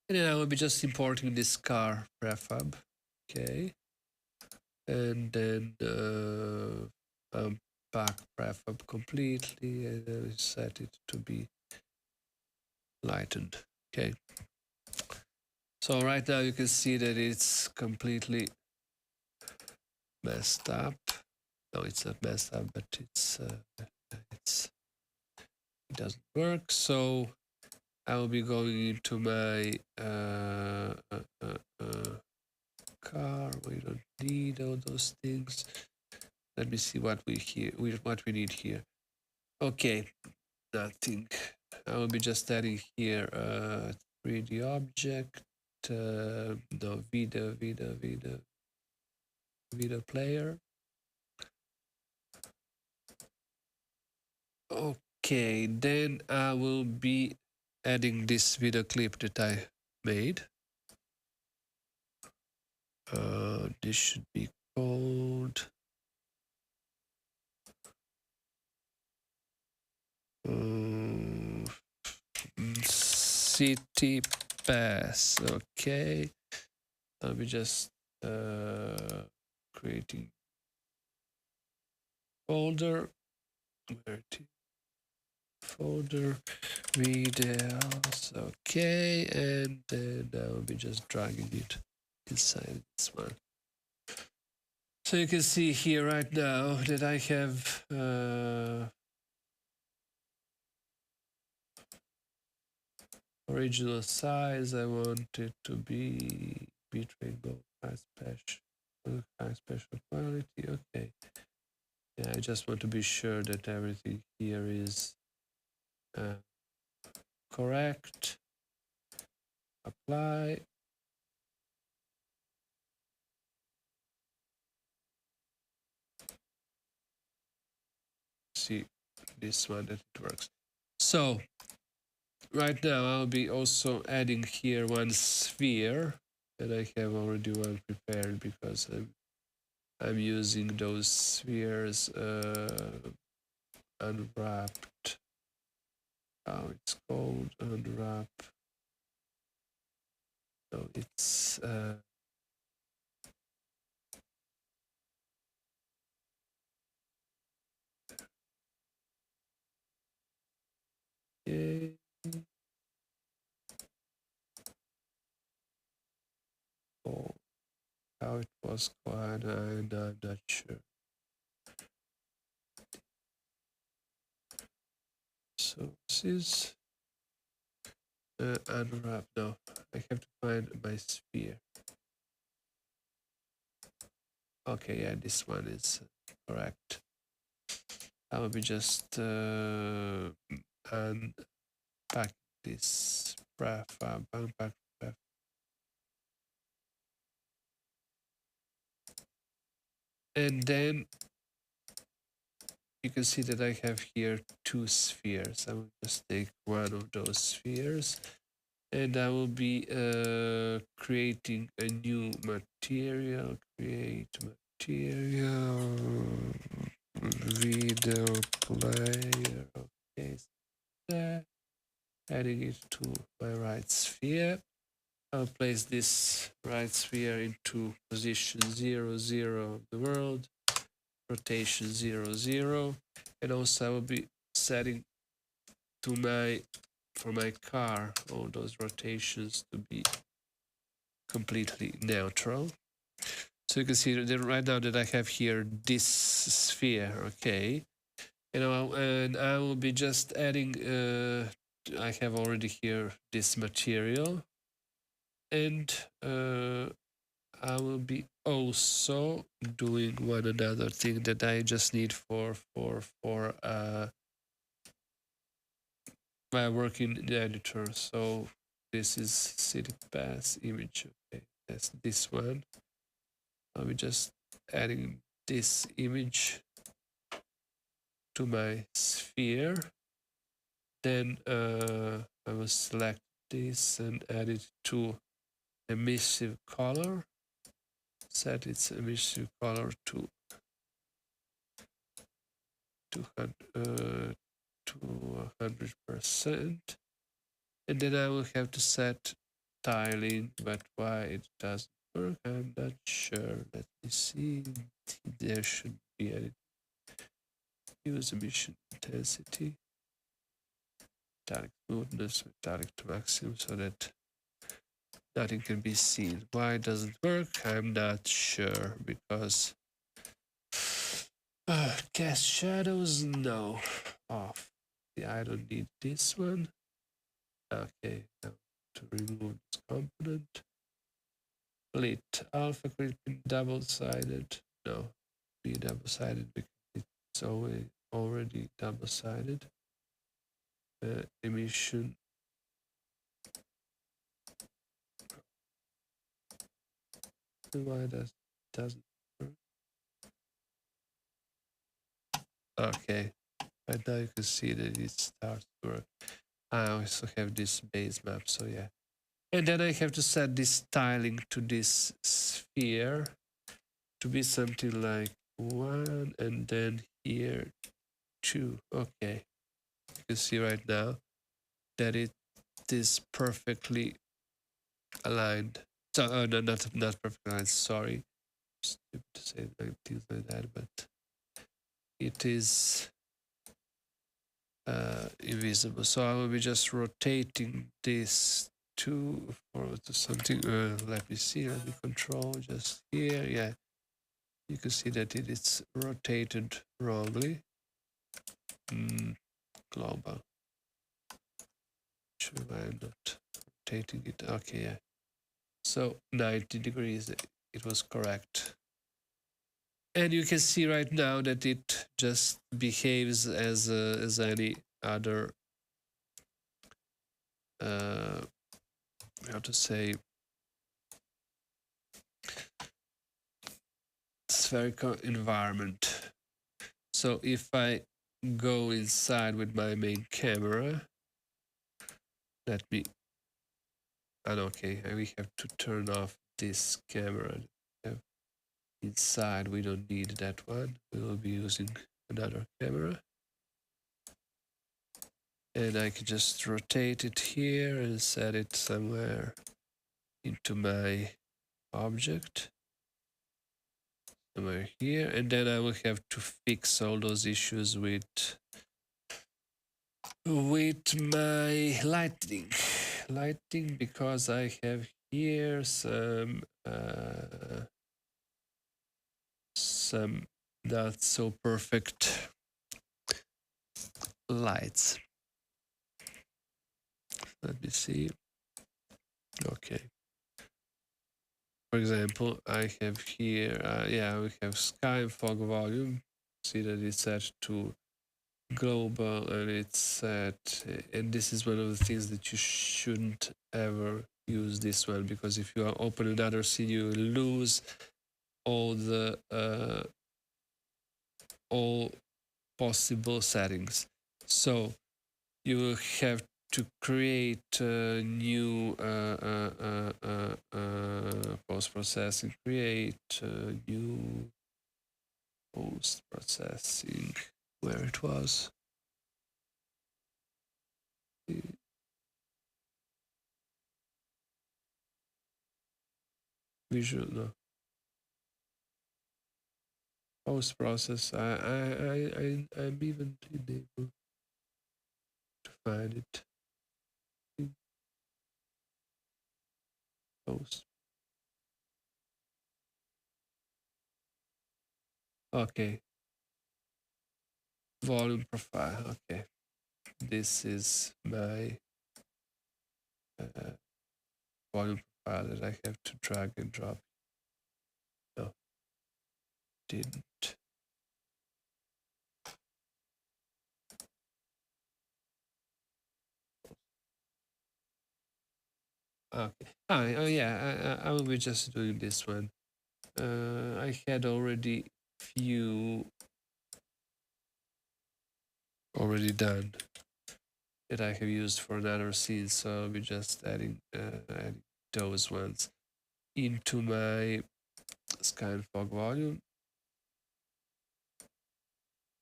And then I will be just importing this car prefab. Okay. And then unpack prefab completely and then set it to be lightened. Okay. So right now you can see that it's completely messed up. No, it's not messed up, but it doesn't work. So I will be going into my car. We don't need all those things. Let me see what we need here. Okay, nothing. I will be just adding here 3D object. No, video player. Okay, then I will be adding this video clip that I made. This should be called City Pass. Okay, I'll be just creating folder. Where it is? Folder videos. Okay, and then I'll be just dragging it inside this one. So you can see here right now that I have original size. I want it to be bitrate both high special quality. Okay. Yeah, I just want to be sure that everything here is correct. Apply. See this one that it works. So right now I'll be also adding here one sphere, and I have already one prepared because I'm using those spheres unwrapped. How it's called? Unwrap. No, it's okay. Oh, how it was called, I'm not sure. So this is unwrap. No, I have to find my sphere. Okay, yeah, this one is correct. I will be just unpack this prefab, unpack prefab. And then you can see that I have here two spheres. I will just take one of those spheres and I will be creating a new material. Create material, video player. Okay, so there. Adding it to my right sphere. I'll place this right sphere into position 0, 0 of the world, rotation 0, 0, and also I will be setting for my car all those rotations to be completely neutral. So you can see that right now that I have here this sphere, okay, and I will be just adding. I have already here this material, and I will be also doing one another thing that I just need for my working editor. So this is city pass image. Okay, that's this one. I'll be just adding this image to my sphere. Then I will select this and add it to emissive color. Set its emissive color to 100%. And then I will have to set tiling, but why it doesn't work, I'm not sure. Let me see. There should be a use emission intensity, metallic smoothness, metallic to maximum, so that nothing can be seen. Why it doesn't work, I'm not sure, because cast shadows, no, off. Yeah, I don't need this one. Okay, now to remove this component. Split alpha could be double-sided. No, be double-sided because it's already double-sided. Emission. Why doesn't work? Okay, right now you can see that it starts to work. I also have this base map, so yeah. And then I have to set this tiling to this sphere to be something like 1, and then here 2. Okay, you can see right now that it is perfectly aligned. So no, not perfectly aligned. Sorry, stupid to say things like that, but it is invisible. So I will be just rotating this forward to something. Let me see. Let me control just here. Yeah, you can see that it is rotated wrongly. Global. Sure, I'm not rotating it. Okay, yeah. So 90 degrees. It was correct. And you can see right now that it just behaves as any other how to say, spherical environment. So if I go inside with my main camera, let me, and okay, we have to turn off this camera. Inside we don't need that one. We will be using another camera. And I can just rotate it here and set it somewhere into my object. Somewhere here. And then I will have to fix all those issues with my lighting, because I have here some not so perfect lights. Let me see. Okay. For example, I have here, yeah, we have sky and fog volume. See that it's set to global, and it's set, and this is one of the things that you shouldn't ever use this one, because if you open another scene, you lose all the all possible settings. So you will have to create a new post-processing, create a new post-processing, where it was. Visual, no. Post-process, I'm even unable to find it. Post. Okay. Volume profile, okay. This is my volume profile that I have to drag and drop. No, didn't. Okay. Oh yeah, I will be just doing this one. I had already few already done. that I have used for another scene, so I'll be just adding those ones into my sky and fog volume,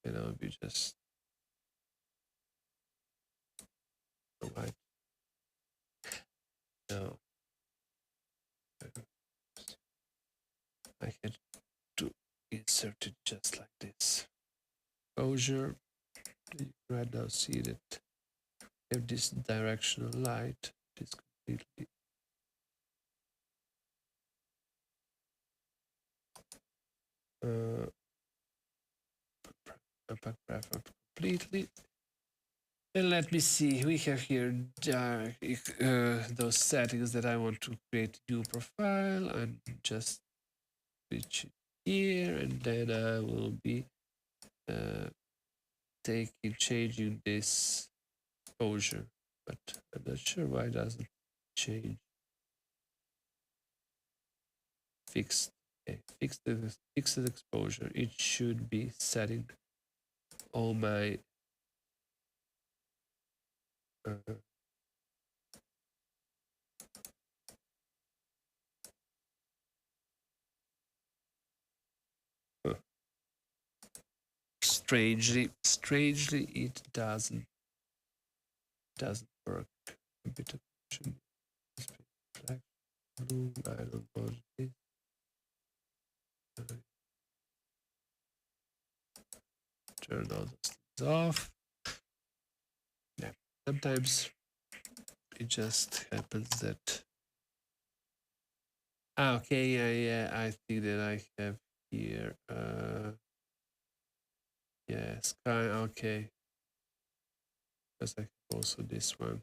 and I'll be just right now. I had to insert it just like this. Exposure. You can right now see that I have this directional light. It is completely unpack completely. And let me see, we have here those settings that I want to create a new profile, and just switch it here, and then I will be changing this exposure, but I'm not sure why it doesn't change. Fixed. Okay, fixed exposure. It should be setting all my strangely it doesn't work. A bit of black, blue. I don't want this. Turn all those things off. Yeah, sometimes it just happens that. Okay, yeah. I think that I have here. Yeah, sky. Okay, because I have also this one.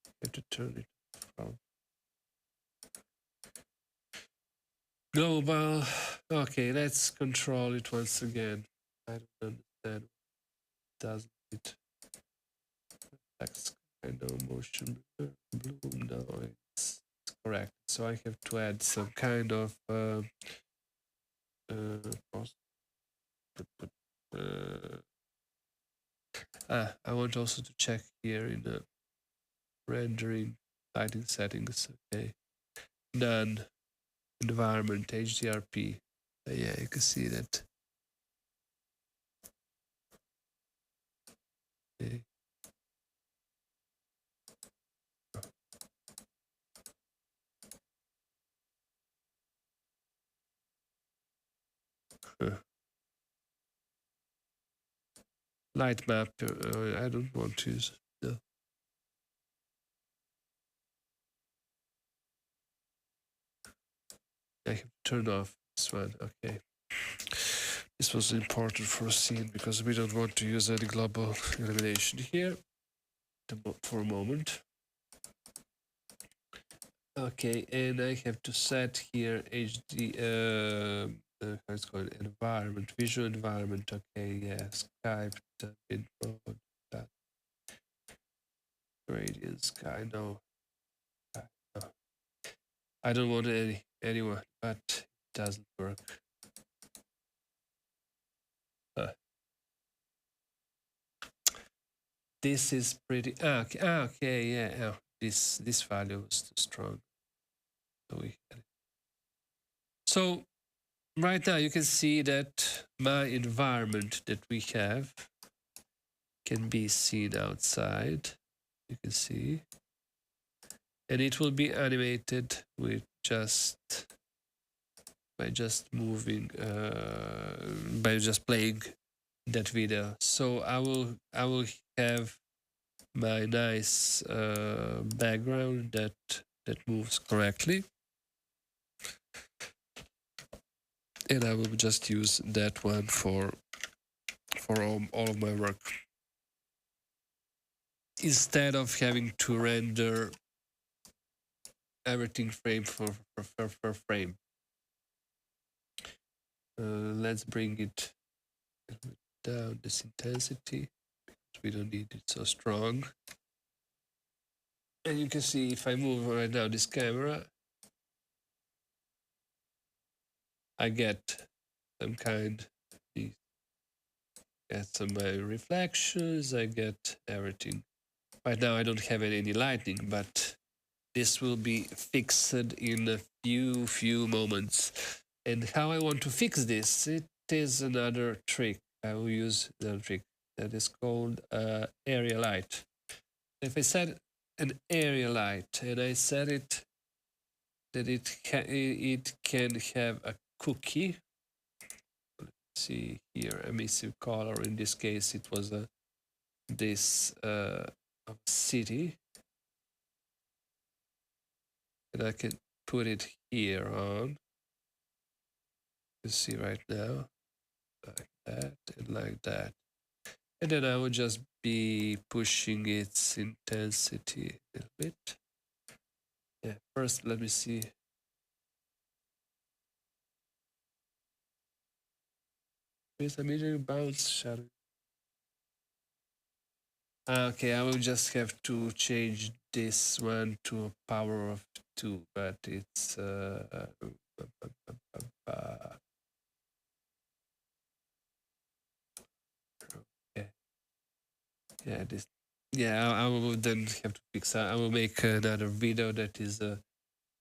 I have to turn it from global. Okay, let's control it once again. I don't understand. Doesn't it? Text kind of motion bloom. No, it's correct. So I have to add some kind of I want also to check here in the rendering lighting settings. Okay, none. Environment HDRP. Yeah, you can see that. Okay. Light map. I don't want to use. No. I have turned off this one. Okay. This was important for a scene because we don't want to use any global illumination here for a moment. Okay, and I have to set here HD, how it's called, environment, visual environment. Okay, yeah, Skype, info, that gradient, sky, no. I don't want anyone, but it doesn't work. This is pretty. Okay, yeah. Oh, this value was too strong, so we had it. So right now you can see that my environment that we have can be seen outside. You can see, and it will be animated with by just moving, by just playing that video. So I will have my nice background that moves correctly, and I will just use that one for all of my work, instead of having to render everything frame for frame. Let's bring it down, this intensity, because we don't need it so strong. And you can see if I move right now this camera, I get some kind, get some reflections, I get everything. Right now I don't have any lighting, but this will be fixed in a few moments. And how I want to fix this, it is another trick. I will use another trick that is called area light. If I set an area light and I set it that it can have a cookie. Let's see here, emissive color. In this case, it was this city, and I can put it here on. You see right now, like that and like that, and then I would just be pushing its intensity a little bit. Yeah, first let me see. With a medium bounce shadow. Okay, I will just have to change this one to a power of 2, but it's yeah, yeah, this, yeah. I will then have to fix. I will make another video that is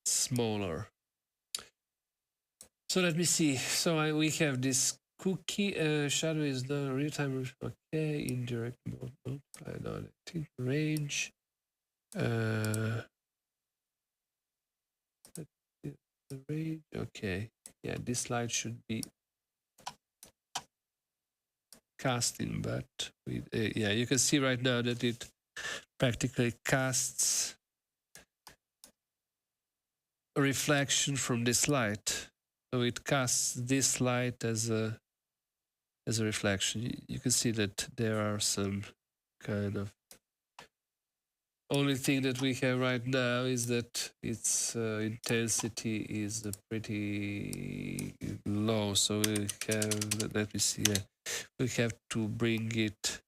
smaller. So let me see. So we have this cookie shadow is the real time. Okay, indirect mode, multiply non-active range. The range. Okay, yeah, this light should be casting, but with, yeah, you can see right now that it practically casts a reflection from this light. So it casts this light as a reflection. You can see that there are some kind of, only thing that we have right now is that its intensity is pretty low. So we have, let me see, we have to bring it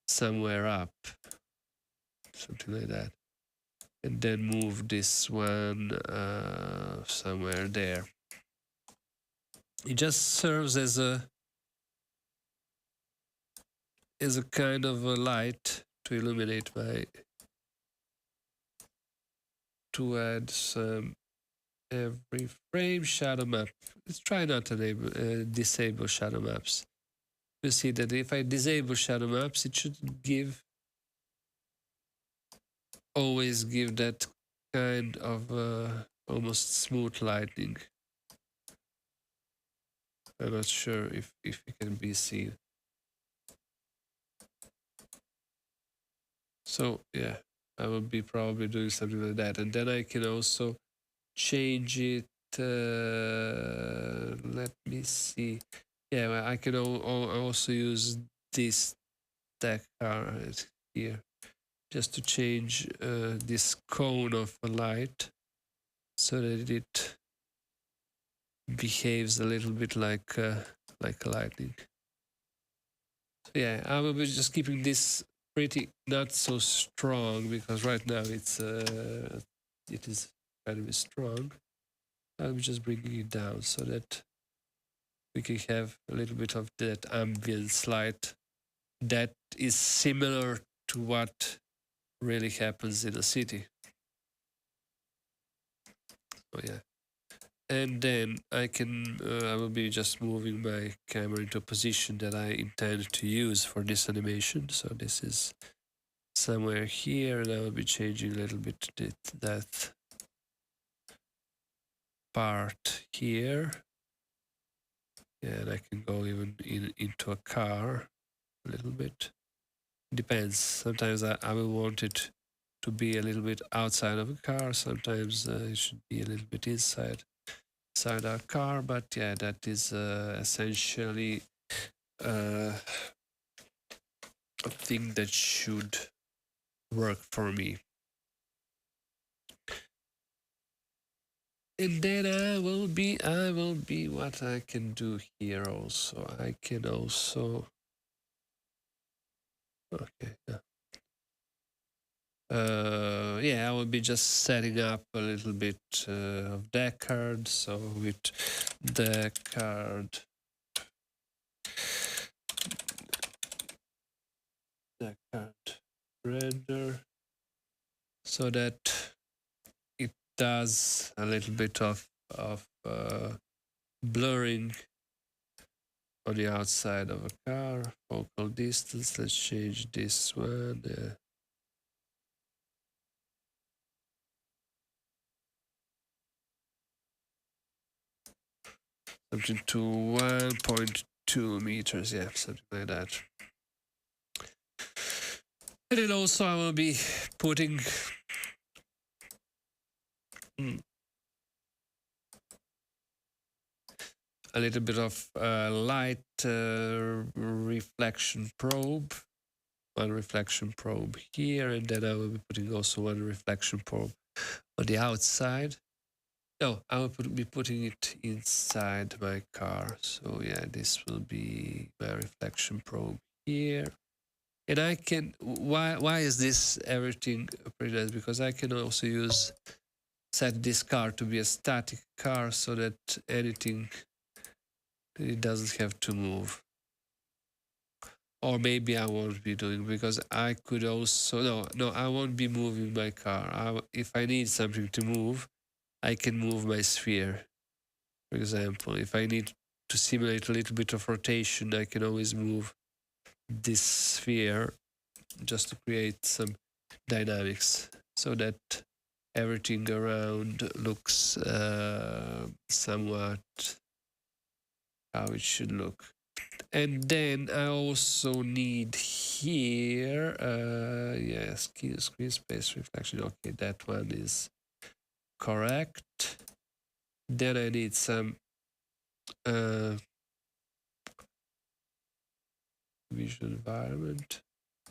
somewhere up, something like that, and then move this one somewhere there. It just serves as a kind of a light to illuminate my, to add some every frame shadow map. Let's try not to disable shadow maps. You see that if I disable shadow maps, it should always give that kind of almost smooth lighting. I'm not sure if it can be seen. So yeah, I will be probably doing something like that, and then I can also change it. Let me see. Yeah, I can also use this deck card here just to change this cone of a light so that it behaves a little bit like a lightning. So yeah, I will be just keeping this pretty not so strong because right now it is kind of strong. I'm just bringing it down so that we can have a little bit of that ambience light that is similar to what really happens in a city. Oh yeah. And then I will be just moving my camera into a position that I intend to use for this animation. So this is somewhere here, and I will be changing a little bit that part here. Yeah, and I can go even into a car a little bit. Depends. Sometimes I will want it to be a little bit outside of a car. Sometimes it should be a little bit inside our car. But yeah, that is essentially a thing that should work for me. And then I will be what I can do here also. I can also, okay, yeah. Yeah, I will be just setting up a little bit of deck card. So with deck card, render, so that it does a little bit of blurring on the outside of a car. Focal distance, let's change this one. Something to 1.2 meters, yeah, something like that. And then also I will be putting a little bit of light reflection probe. One reflection probe here, and then I will be putting also one reflection probe on the outside. No, I will be putting it inside my car. So yeah, this will be my reflection probe here. And I can, why is this everything pretty nice? Because I can also set this car to be a static car so that anything, it doesn't have to move. Or maybe I won't be doing, because I could also, no, I won't be moving my car. If I need something to move, I can move my sphere. For example, if I need to simulate a little bit of rotation, I can always move this sphere just to create some dynamics so that everything around looks somewhat how it should look. And then I also need here, yes, screen space reflection. Okay, that one is correct. Then I need some visual environment.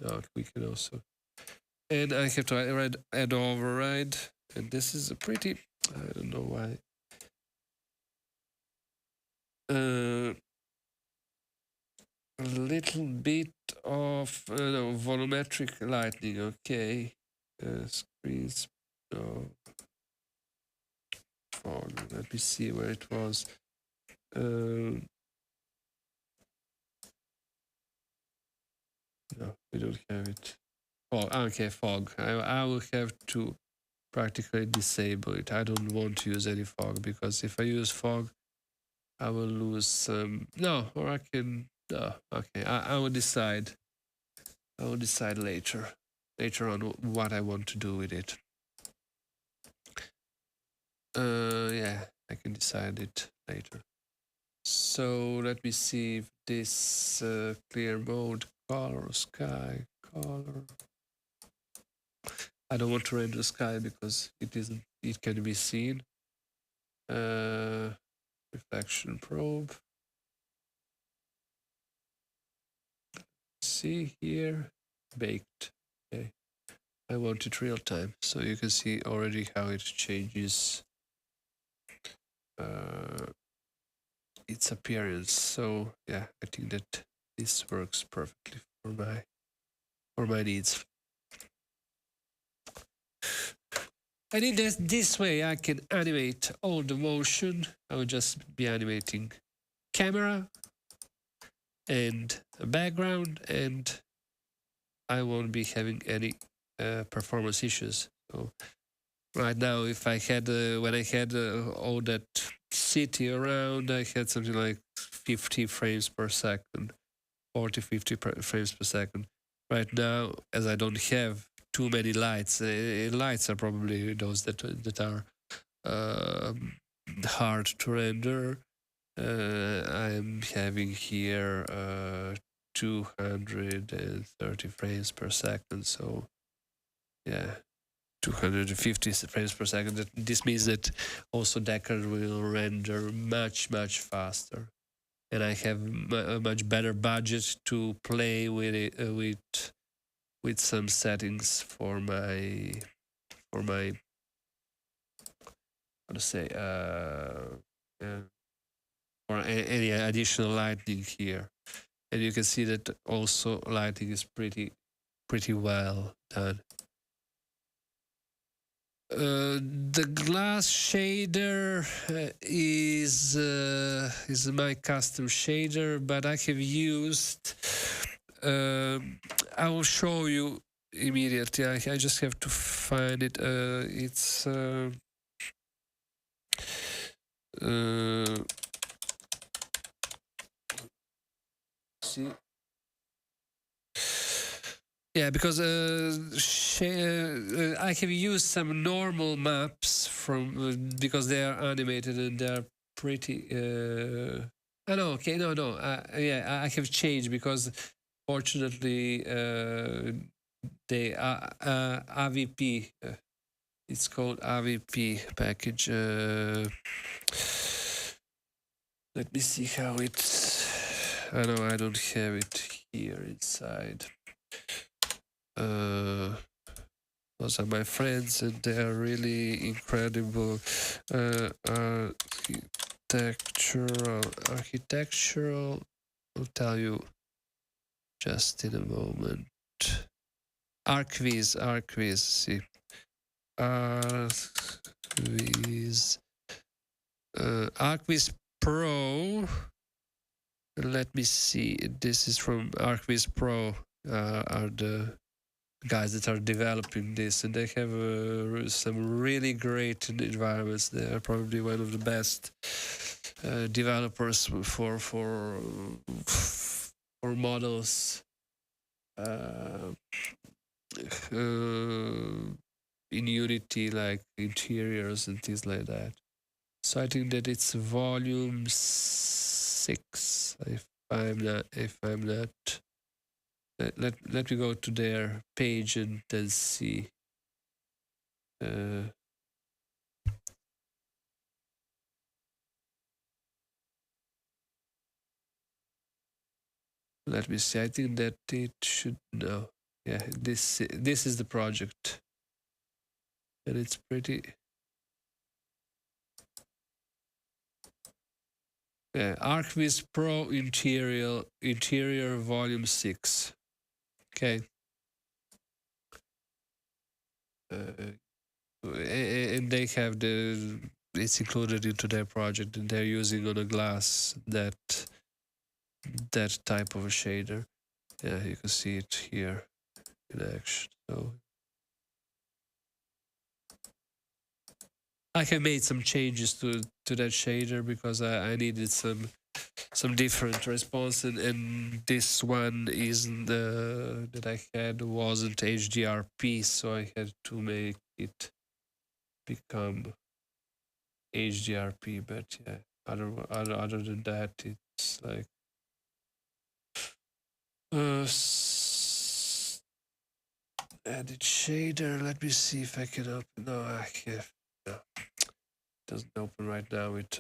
Okay, we can also, and I have to add override. And this is a pretty, I don't know why. A little bit of no, volumetric lighting. Okay, screens. No, fog. Let me see where it was. No, we don't have it. Oh, okay, fog. I will have to practically disable it. I don't want to use any fog, because if I use fog, I will lose some. No, or I can. No, okay. I will decide. I will decide later on what I want to do with it. Yeah, I can decide it later. So let me see if this clear mode, color, sky, color. I don't want to render sky because it isn't. It can be seen. Reflection probe. See here, baked. Okay, I want it real time, so you can see already how it changes its appearance. So yeah, I think that this works perfectly for my needs. And in this way, I can animate all the motion. I will just be animating camera and a background, and I won't be having any performance issues. So right now, if I had when I had all that city around, I had something like 50 frames per second, 40, 50 frames per second. Right now, as I don't have too many lights, lights are probably those that are hard to render. I'm having here 230 frames per second. So yeah, 250 frames per second. This means that also Deckard will render much faster, and I have a much better budget to play with it with some settings for my how to say or any additional lighting here. And you can see that also lighting is pretty well done. The glass shader is my custom shader, but I have used. I will show you immediately. I just have to find it. It's see. Yeah, because I have used some normal maps from because they are animated and they're pretty. Oh no, okay, no. Yeah, I have changed because fortunately they AVP. It's called AVP package. Let me see how it's. I know I don't have it here inside. Those are my friends, and they are really incredible architectural. I'll tell you just in a moment. Archviz, see. Archviz. Archviz Pro. Let me see. This is from Archviz Pro. Are the guys that are developing this, and they have some really great environments. They are probably one of the best developers for models in Unity, like interiors and things like that. So I think that it's volume 6. If I'm not, let me go to their page and then see. Let me see. I think that it should no. Yeah, this is the project, and it's pretty. Yeah, ArcViz Pro interior volume 6. Okay. And they have it's included into their project, and they're using on a glass that type of a shader. Yeah, you can see it here in action. So I have made some changes to that shader because I needed some different response, and this one isn't that I had wasn't HDRP, so I had to make it become HDRP. But yeah, other than that, it's like edit shader. Let me see if I can open. No, I can't. No, it doesn't open right now with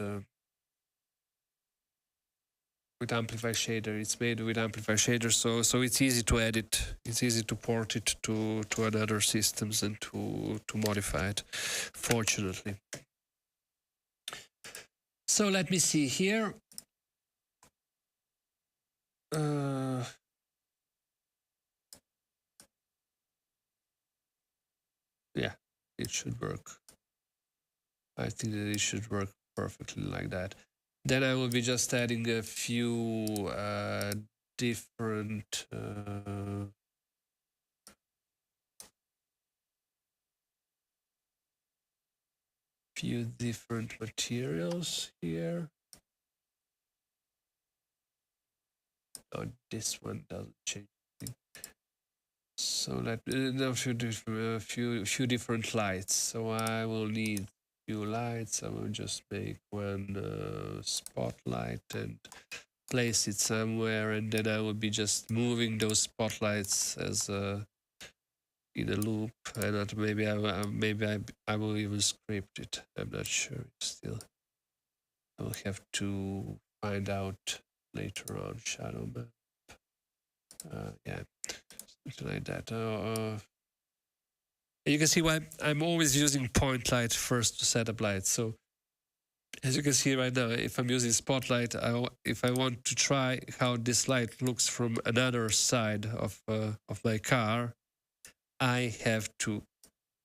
Amplify shader. It's made with Amplify shader, so it's easy to edit. It's easy to port it to another systems and to modify it. Fortunately. So let me see here. Yeah, it should work. I think that it should work perfectly like that. Then I will be just adding a few different materials here. Oh, this one doesn't change. So let a few different lights. So I will need few lights. I will just make one spotlight and place it somewhere, and then I will be just moving those spotlights as in a loop. And not maybe I will even script it. I'm not sure still. I will have to find out later on. Shadow map. Yeah, something like that. You can see why I'm always using point light first to set up lights. So as you can see right now, if I'm using spotlight, if I want to try how this light looks from another side of my car, I have to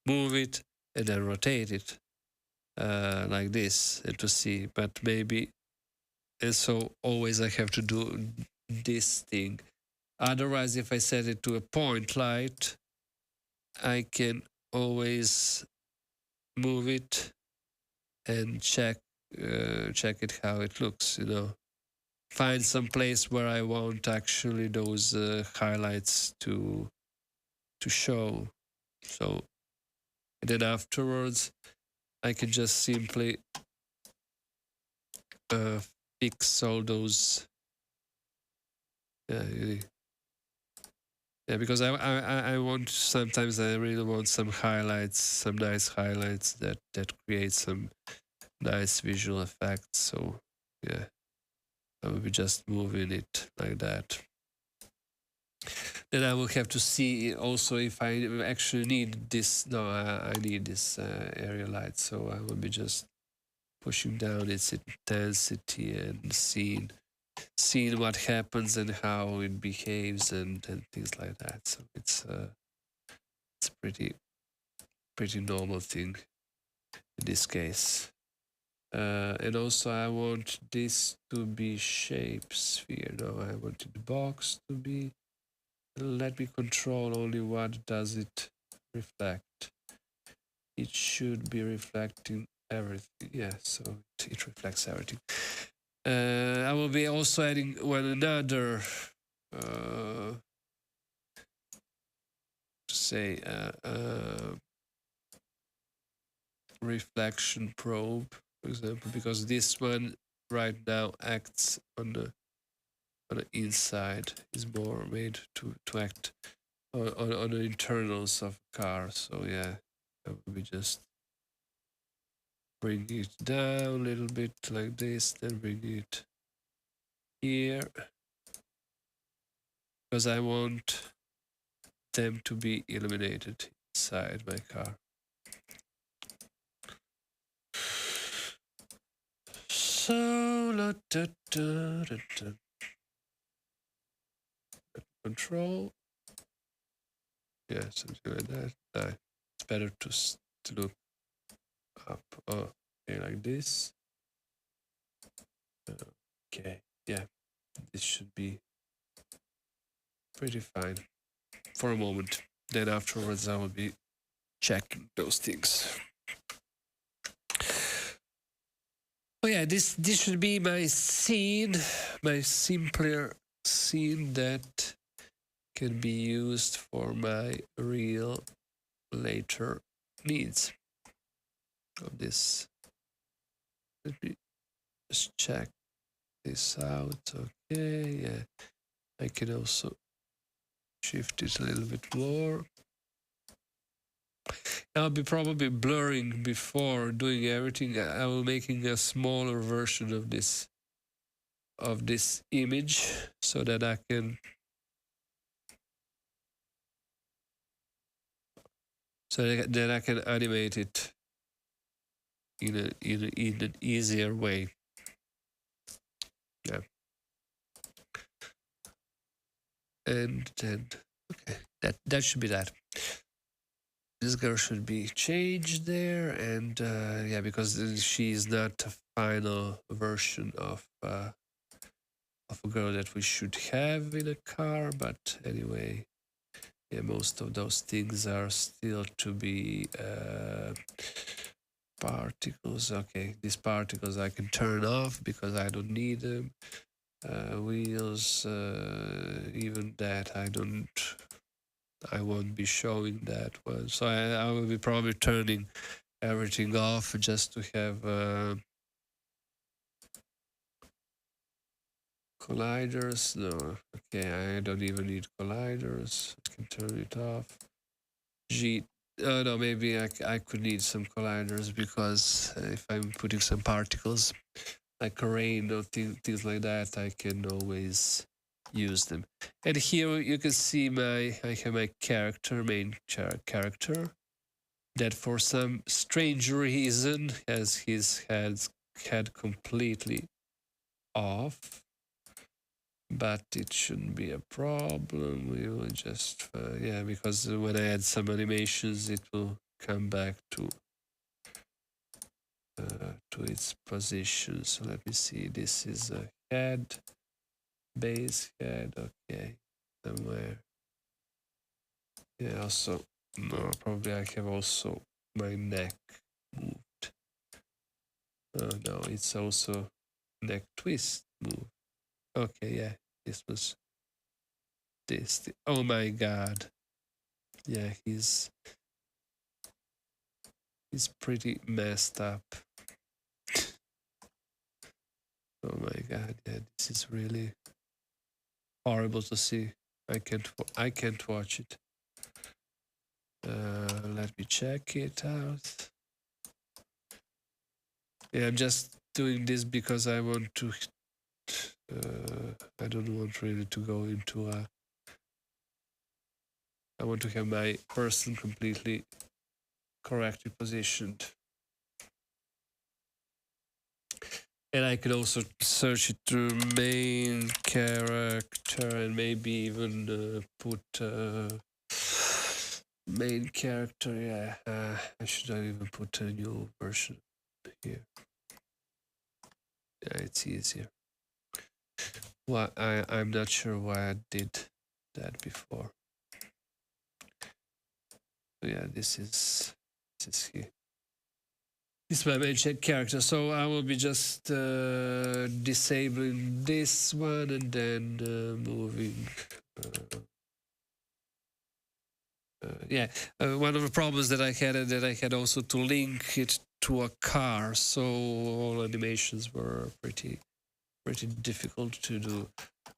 move it and then rotate it like this and to see. But maybe, and so always I have to do this thing. Otherwise, if I set it to a point light, I can always move it and check it how it looks, you know. Find some place where I want actually those highlights to show. So then afterwards I can just simply fix all those. Yeah, because I want, sometimes I really want some highlights, some nice highlights that create some nice visual effects. So yeah, I will be just moving it like that. Then I will have to see also if I actually need this. No, I need this area light. So I will be just pushing down its intensity and seeing what happens and how it behaves and things like that. So it's pretty normal thing in this case. And also I want this to be shape sphere. No, I want the box to be. Let me control only what does it reflect. It should be reflecting everything. Yeah, so it reflects everything. I will be also adding one another say reflection probe, for example, because this one right now acts on the inside, is more made to act on the internals of a car. So yeah, I will be just bring it down a little bit like this, then bring it here, because I want them to be illuminated inside my car. So control, yeah, something like that. It's better to look up. Oh, okay, like this. Okay, yeah, this should be pretty fine for a moment. Then afterwards I will be checking those things. Oh yeah, this should be my scene, my simpler scene that can be used for my real later needs of this. Let me just check this out. Okay, yeah, I can also shift it a little bit more. I'll be probably blurring before doing everything. I will making a smaller version of this image so that I can animate it in an easier way. Yeah. And then okay, that should be that. This girl should be changed there, and yeah, because she is not a final version of a girl that we should have in a car. But anyway, yeah, most of those things are still to be particles. Okay, these particles I can turn off because I don't need them. Wheels, even that I won't be showing that one. So I will be probably turning everything off just to have colliders. No, okay, I don't even need colliders. I can turn it off. No, maybe I could need some colliders because if I'm putting some particles like rain or things like that, I can always use them. And here you can see I have my main character, that for some strange reason has his head completely off. But it shouldn't be a problem. We will just, yeah, because when I add some animations, it will come back to its position. So let me see. This is a head, base head. Okay, somewhere. Yeah. Also, No, probably I have also my neck moved. No, it's also neck twist move. Okay, yeah, this was this. Oh my god. Yeah, he's pretty messed up. Oh my god, yeah, this is really horrible to see. I can't watch it. Let me check it out. Yeah, I'm just doing this because I want to. I don't want really to go into a. I want to have my person completely correctly positioned. And I could also search it through main character and maybe even put main character. Yeah, I should even put a new version here. Yeah, it's easier. Well, I'm not sure why I did that before. So yeah, this is here. This is my main character, so I will be just disabling this one and then moving. One of the problems that I had that I had also to link it to a car, so all animations were pretty difficult to do.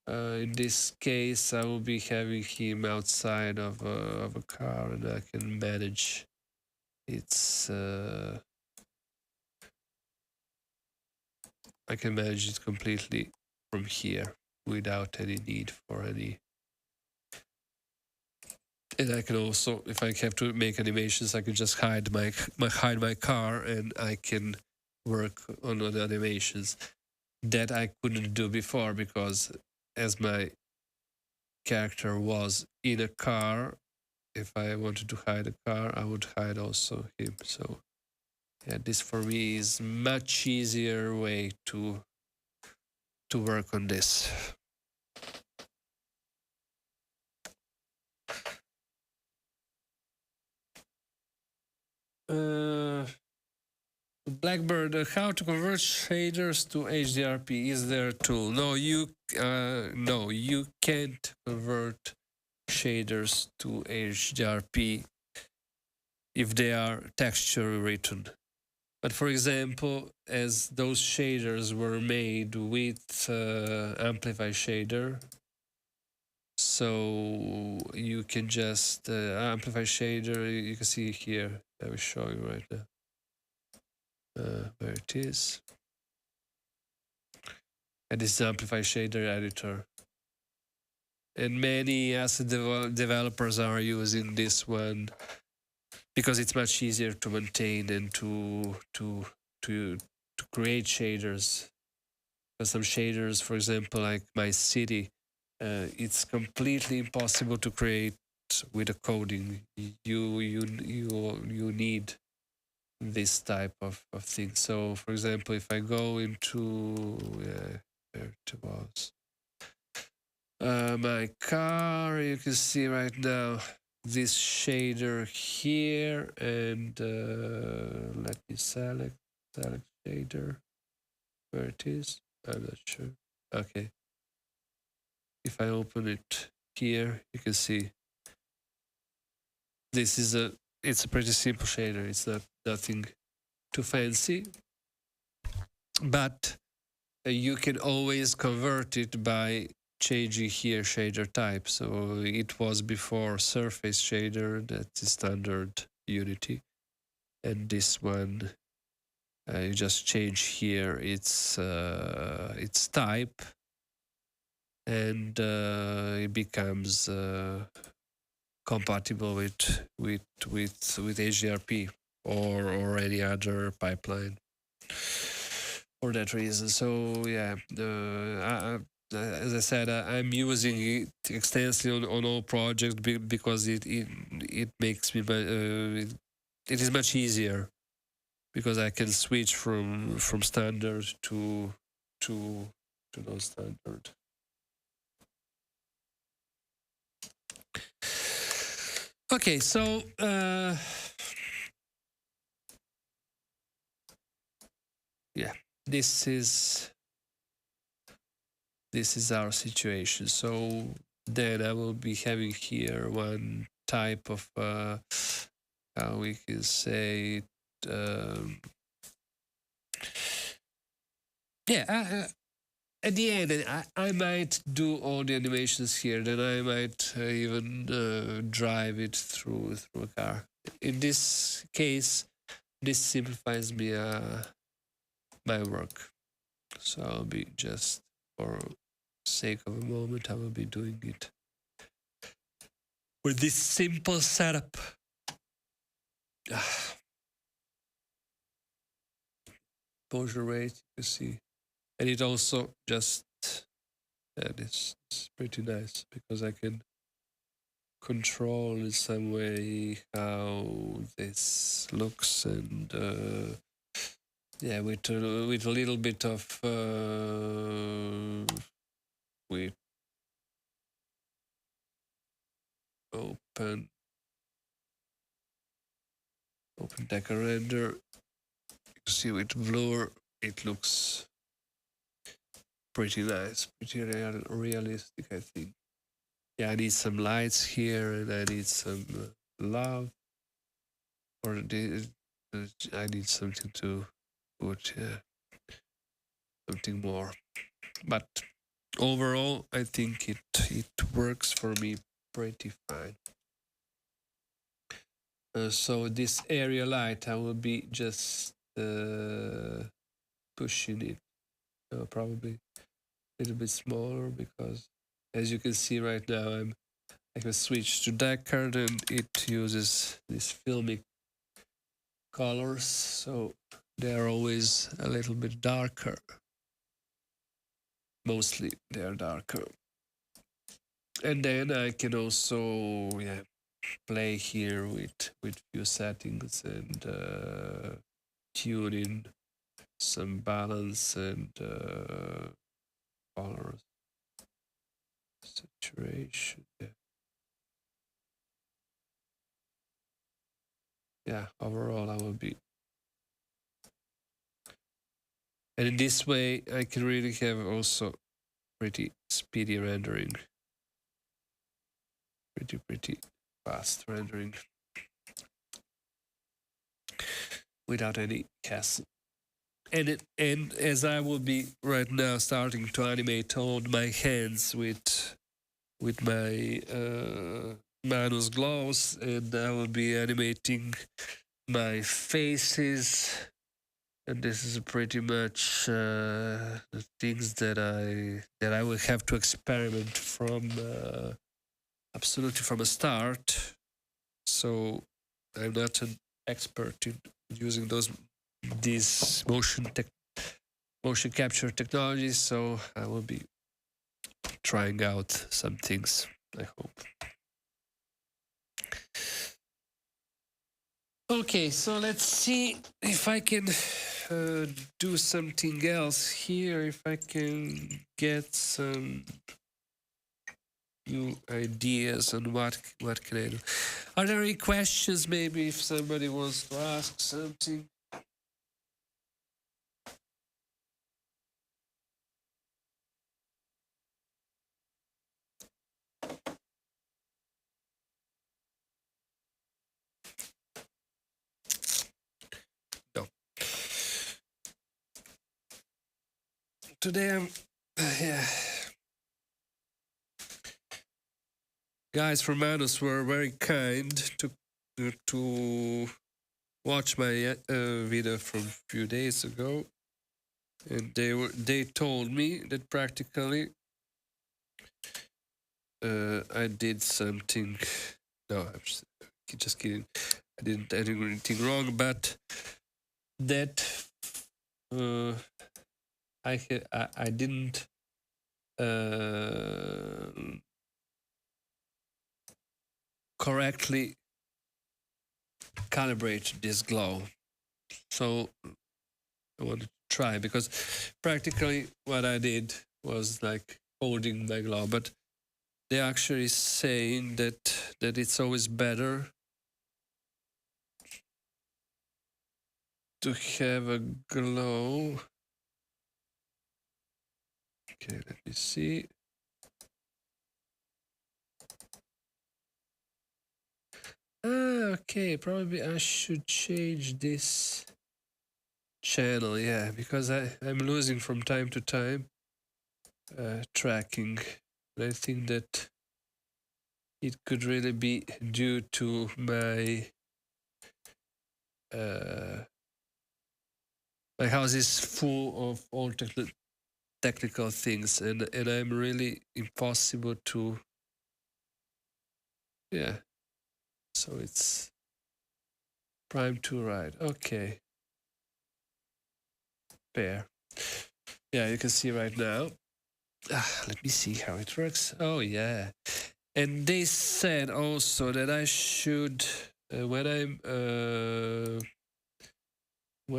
In this case, I will be having him outside of a car, and I can manage its. I can manage it completely from here without any need for any. And I can also, if I have to make animations, I can just hide my car, and I can work on the animations that I couldn't do before, because as my character was in a car, if I wanted to hide a car, I would hide also him. So yeah, this for me is much easier way to work on this. Blackbird, how to convert shaders to HDRP? Is there a tool? No, you can't convert shaders to HDRP if they are texture written. But for example, as those shaders were made with Amplify shader, so you can just Amplify shader. You can see here. I will show you right now. Where it is. And this is Amplify shader editor. And many asset developers are using this one because it's much easier to maintain and to create shaders. Because some shaders, for example, like my city, it's completely impossible to create with a coding. You need this type of thing. So, for example, if I go into where it was. My car, you can see right now this shader here, and let me select shader where it is. I'm not sure. Okay, if I open it here, you can see this is it's a pretty simple shader. It's nothing too fancy, but you can always convert it by changing here shader type. So it was before surface shader, that is standard Unity, and this one you just change here its type, and it becomes compatible with HDRP or any other pipeline for that reason. So yeah, as I said, I'm using it extensively on all projects because it makes me it is much easier because I can switch from standard to non-standard. Okay, so yeah, this is our situation. So then I will be having here one type of how we can say it, yeah. At the end, I might do all the animations here. Then I might even drive it through a car. In this case, this simplifies me my work. So I'll be just for sake of a moment, I will be doing it with this simple setup. Exposure rate, you see, and it also just this is pretty nice because I can control in some way how this looks, and yeah, with a little bit of with open decker render, you see with blur it looks pretty nice, pretty realistic, I think. Yeah, I need some lights here, and I need some love, or I need something to put something more. But overall, I think it works for me pretty fine. So this area light, I will be just pushing it probably a little bit smaller, because as you can see right now, I can switch to Deckard and it uses these filmic colors, so they're always a little bit darker. Mostly they're darker. And then I can also play here with few settings and tune in some balance and colors, saturation. Yeah, overall I will be. And in this way, I can really have also pretty speedy rendering. Pretty fast rendering. Without any casting. And as I will be right now starting to animate on my hands with my Manus gloves, and I will be animating my faces, and this is pretty much the things that I will have to experiment from absolutely from a start. So I'm not an expert in using these motion capture technologies, so I will be trying out some things, I hope. Okay, so let's see if I can do something else here, if I can get some new ideas on what can I do. Are there any questions, maybe, if somebody wants to ask something? No. Today I'm yeah. Guys from Manus were very kind to watch my video from a few days ago, and they told me that practically I did something. No, I'm just kidding. I didn't do anything wrong, but that I didn't correctly calibrate this glow. So I wanted to try, because practically what I did was like holding my glow, but they're actually saying that that it's always better to have a glow. Okay, let me see. Okay, probably I should change this channel, yeah, because I'm losing from time to time tracking. And I think that it could really be due to my house is full of all technical things, and I'm really impossible to, yeah. So it's prime to ride. Okay, pair. Yeah, you can see right now. Let me see how it works. Oh yeah, and they said also that I should when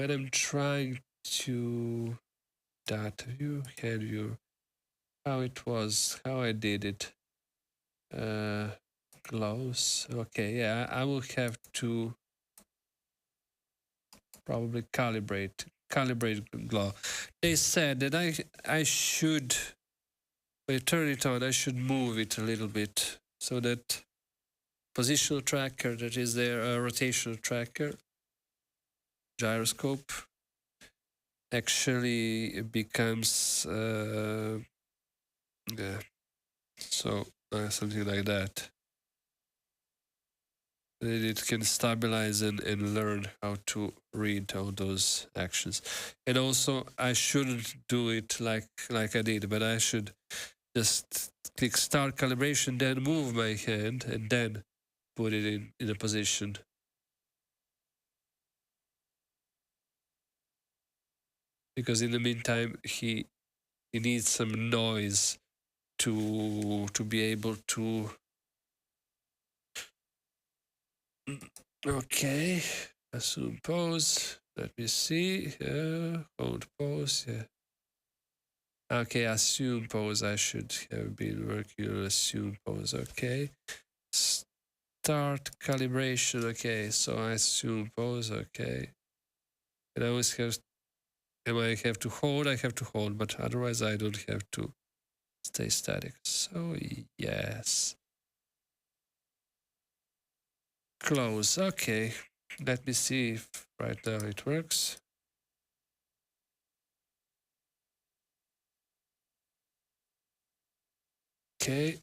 I'm trying to data view, can view, how it was, how I did it. Glows. Okay, yeah, I will have to probably calibrate glow. They said that I should, when I turn it on, I should move it a little bit so that positional tracker that is there, a rotational tracker, gyroscope, actually becomes yeah, so something like that. Then it can stabilize and learn how to read all those actions. And also, I shouldn't do it like I did, but I should just click start calibration, then move my hand, and then put it in a position. Because in the meantime, he needs some noise to be able to. Okay, assume pose. Let me see. Hold pose. Yeah. Okay, assume pose. I should have been working on assume pose. Okay. Start calibration. Okay, so I assume pose. Okay. And I always have, and I have to hold, but otherwise I don't have to stay static. So yes. Close. Okay. Let me see if right now it works. Okay.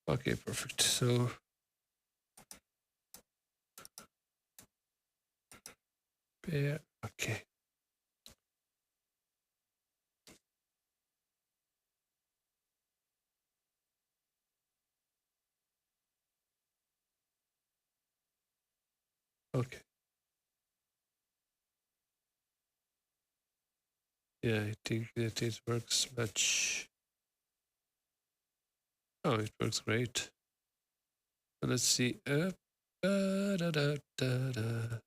Okay, perfect. So pair. Okay. Okay. Yeah, I think that it works much. Oh, it works great. Let's see. Da, da, da, da.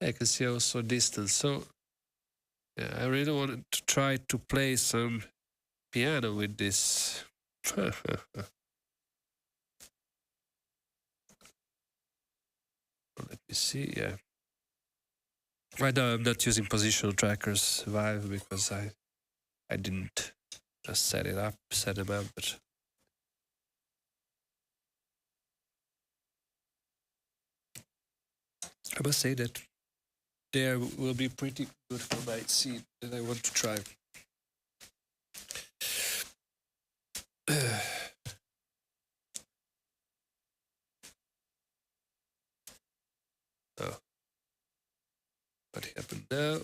I can see also distance. So yeah, I really wanted to try to play some piano with this. Let me see. Yeah. Right now I'm not using positional trackers Vive because I didn't just set them up, but I must say that they will be pretty good for my scene that I want to try. Oh, what happened now?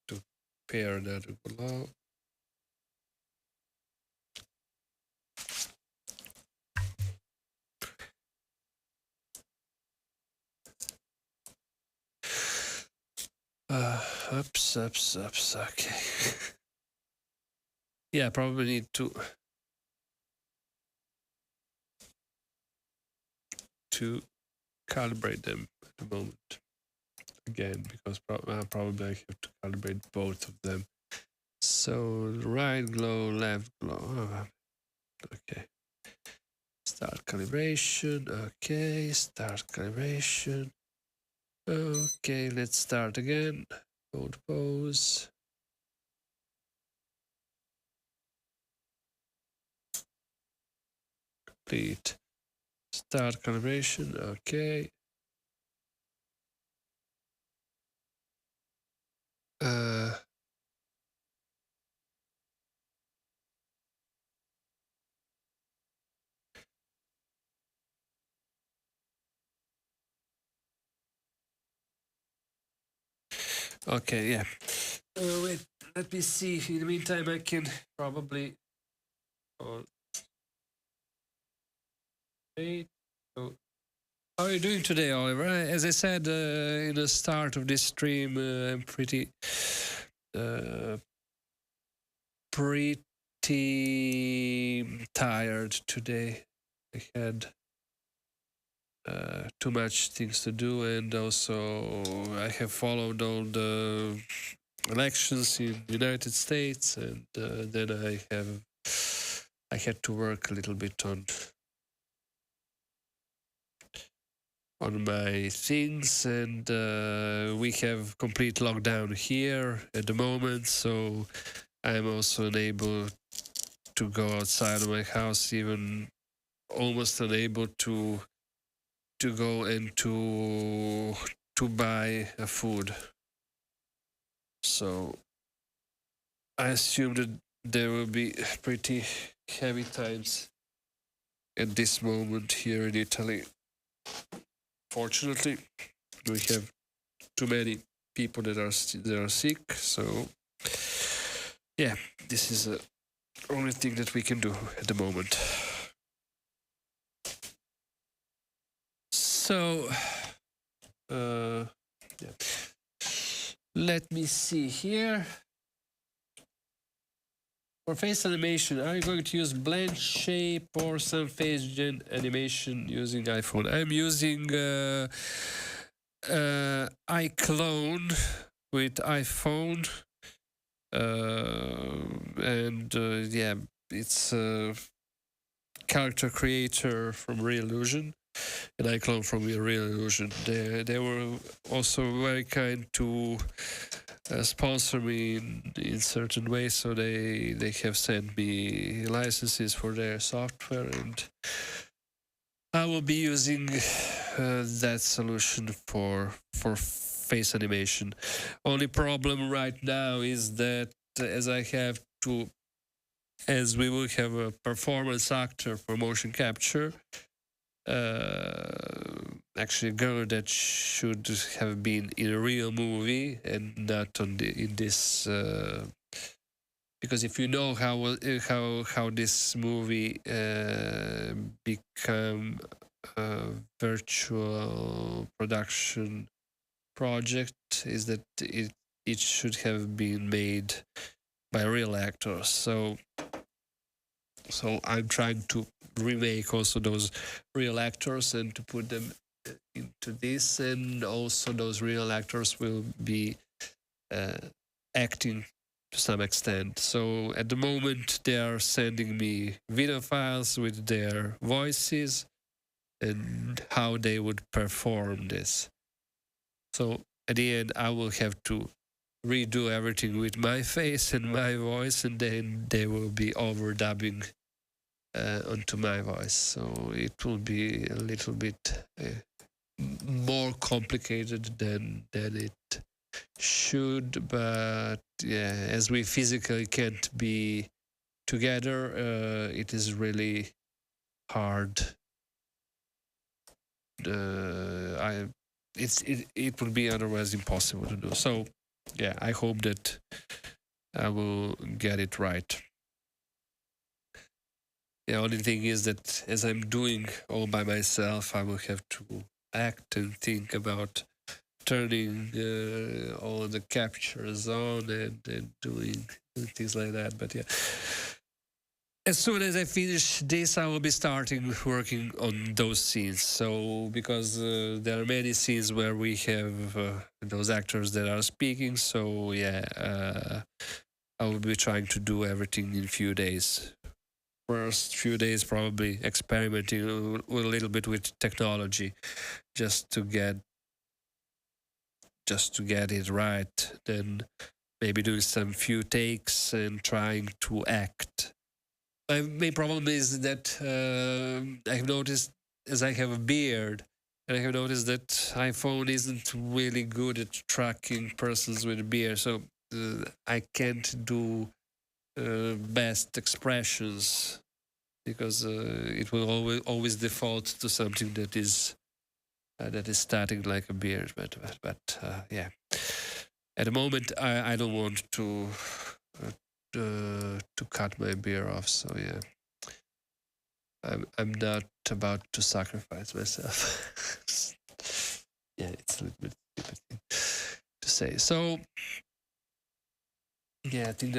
To pair another below. Ups. Okay. Yeah, probably need to calibrate them at the moment. again because probably I have to calibrate both of them. So right glow, left glow. Oh, okay. Start calibration. Okay, start calibration. Okay, let's start again. Hold pose. Complete. Start calibration. Okay. Okay, yeah. Wait, let me see. In the meantime, I can probably. Oh, wait. So, how are you doing today, Oliver? As I said in the start of this stream, I'm uh, pretty tired today. I had too much things to do, and also I have followed all the elections in the United States, and then I had to work a little bit on my things, and we have complete lockdown here at the moment, so I'm also unable to go outside of my house, even almost unable to go and to buy a food. So I assume that there will be pretty heavy times at this moment here in Italy. Fortunately, we have too many people that are sick. So yeah, this is the only thing that we can do at the moment. So yeah. Let me see here. For face animation, are you going to use blend shape or some face gen animation using iPhone? I'm using iClone with iPhone, and yeah, it's a character creator from Reallusion, and iClone from Reallusion. They were also very kind to sponsor me in certain ways, so they have sent me licenses for their software, and I will be using that solution for face animation. Only problem right now is that as we will have a performance actor for motion capture, actually a girl that should have been in a real movie and not in this. Because if you know how this movie become a virtual production project, is that it should have been made by real actors. So I'm trying to remake also those real actors and to put them into this, and also those real actors will be acting to some extent. So at the moment, they are sending me video files with their voices and how they would perform this. So at the end, I will have to redo everything with my face and my voice, and then they will be overdubbing onto my voice. So it will be a little bit more complicated than it should, but yeah, as we physically can't be together, it is really hard. It would be otherwise impossible to do. So yeah, I hope that I will get it right. The only thing is that as I'm doing all by myself, I will have to act and think about turning all the captures on and doing things like that. But yeah, as soon as I finish this, I will be starting working on those scenes. So because there are many scenes where we have those actors that are speaking. So yeah, I will be trying to do everything in few days. First few days probably experimenting a little bit with technology, just to get it right. Then maybe doing some few takes and trying to act. My main problem is that I've noticed, as I have a beard, and I have noticed that iPhone isn't really good at tracking persons with a beard, so I can't do best expressions because it will always default to something that is starting like a beard. But yeah, at the moment I don't want to cut my beard off. So yeah, I'm not about to sacrifice myself. Yeah, it's a little bit stupid thing to say. So yeah, I think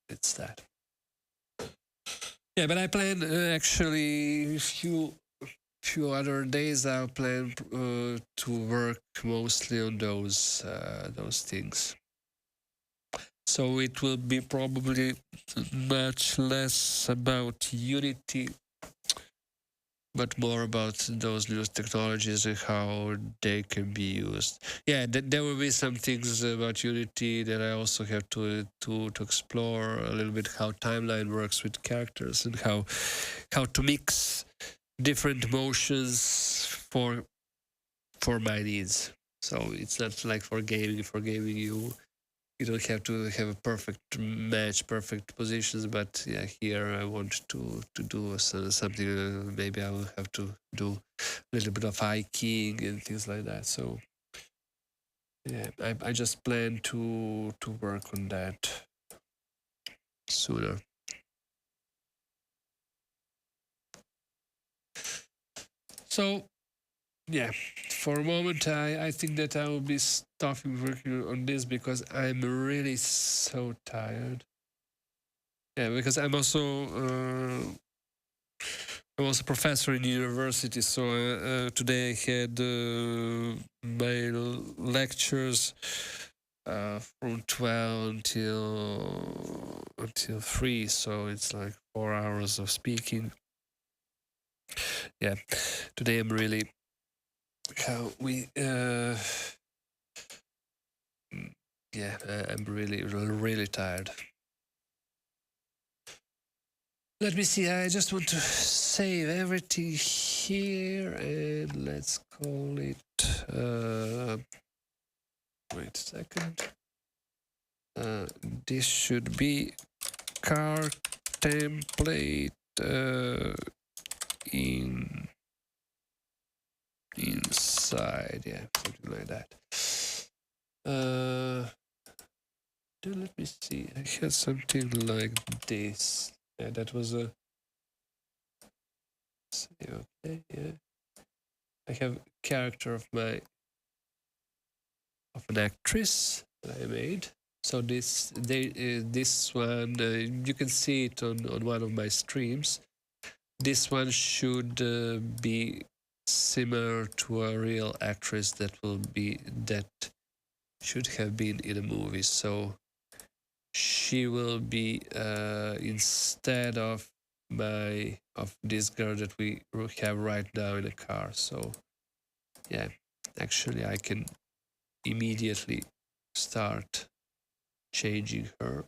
it's that. Yeah, but I plan actually few other days. I'll plan to work mostly on those things. So it will be probably much less about Unity, but more about those new technologies and how they can be used. Yeah, there will be some things about Unity that I also have to explore a little bit, how timeline works with characters and how to mix different motions for my needs. So it's not like for gaming. For gaming, you don't have to have a perfect match, perfect positions. But yeah, here I want to do something. Maybe I will have to do a little bit of eye keying and things like that. So yeah, I just plan to work on that sooner. So yeah, for a moment I think that I will be stopping working on this because I'm really so tired. Yeah, because I'm also a professor in university, so today I had my lectures from 12 until 3, so it's like 4 hours of speaking. Yeah, today I'm really how we yeah, I'm really tired. Let me see. I just want to save everything here and let's call it. Wait a second. This should be car template inside. Yeah, something like that. Let me see. I had something like this. Yeah, that was a. Okay, yeah. I have character of an actress that I made. So this one you can see it on one of my streams. This one should be similar to a real actress that should have been in a movie. So she will be instead of this girl that we have right now in the car. So yeah, actually I can immediately start changing her.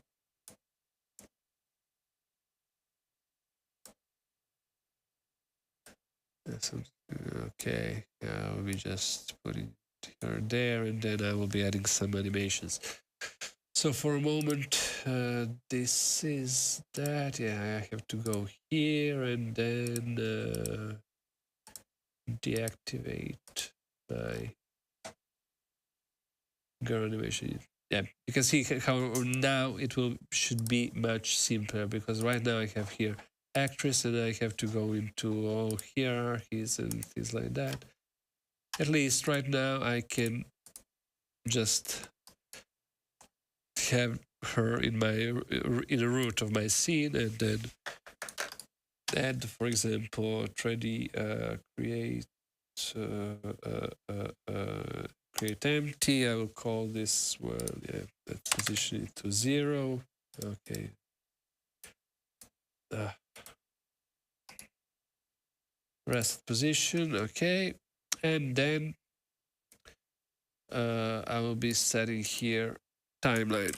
Okay, I'll be just putting her there, and then I will be adding some animations. So for a moment, this is that. Yeah, I have to go here and then deactivate my girl animation. Yeah, you can see how now should be much simpler because right now I have here actress and I have to go into all hierarchies and things like that. At least right now I can just have her in the root of my scene, and then add, for example, 3D create create empty. I will call this one, yeah, let's position it to 0. Okay. Rest position, okay. And then I will be setting here timeline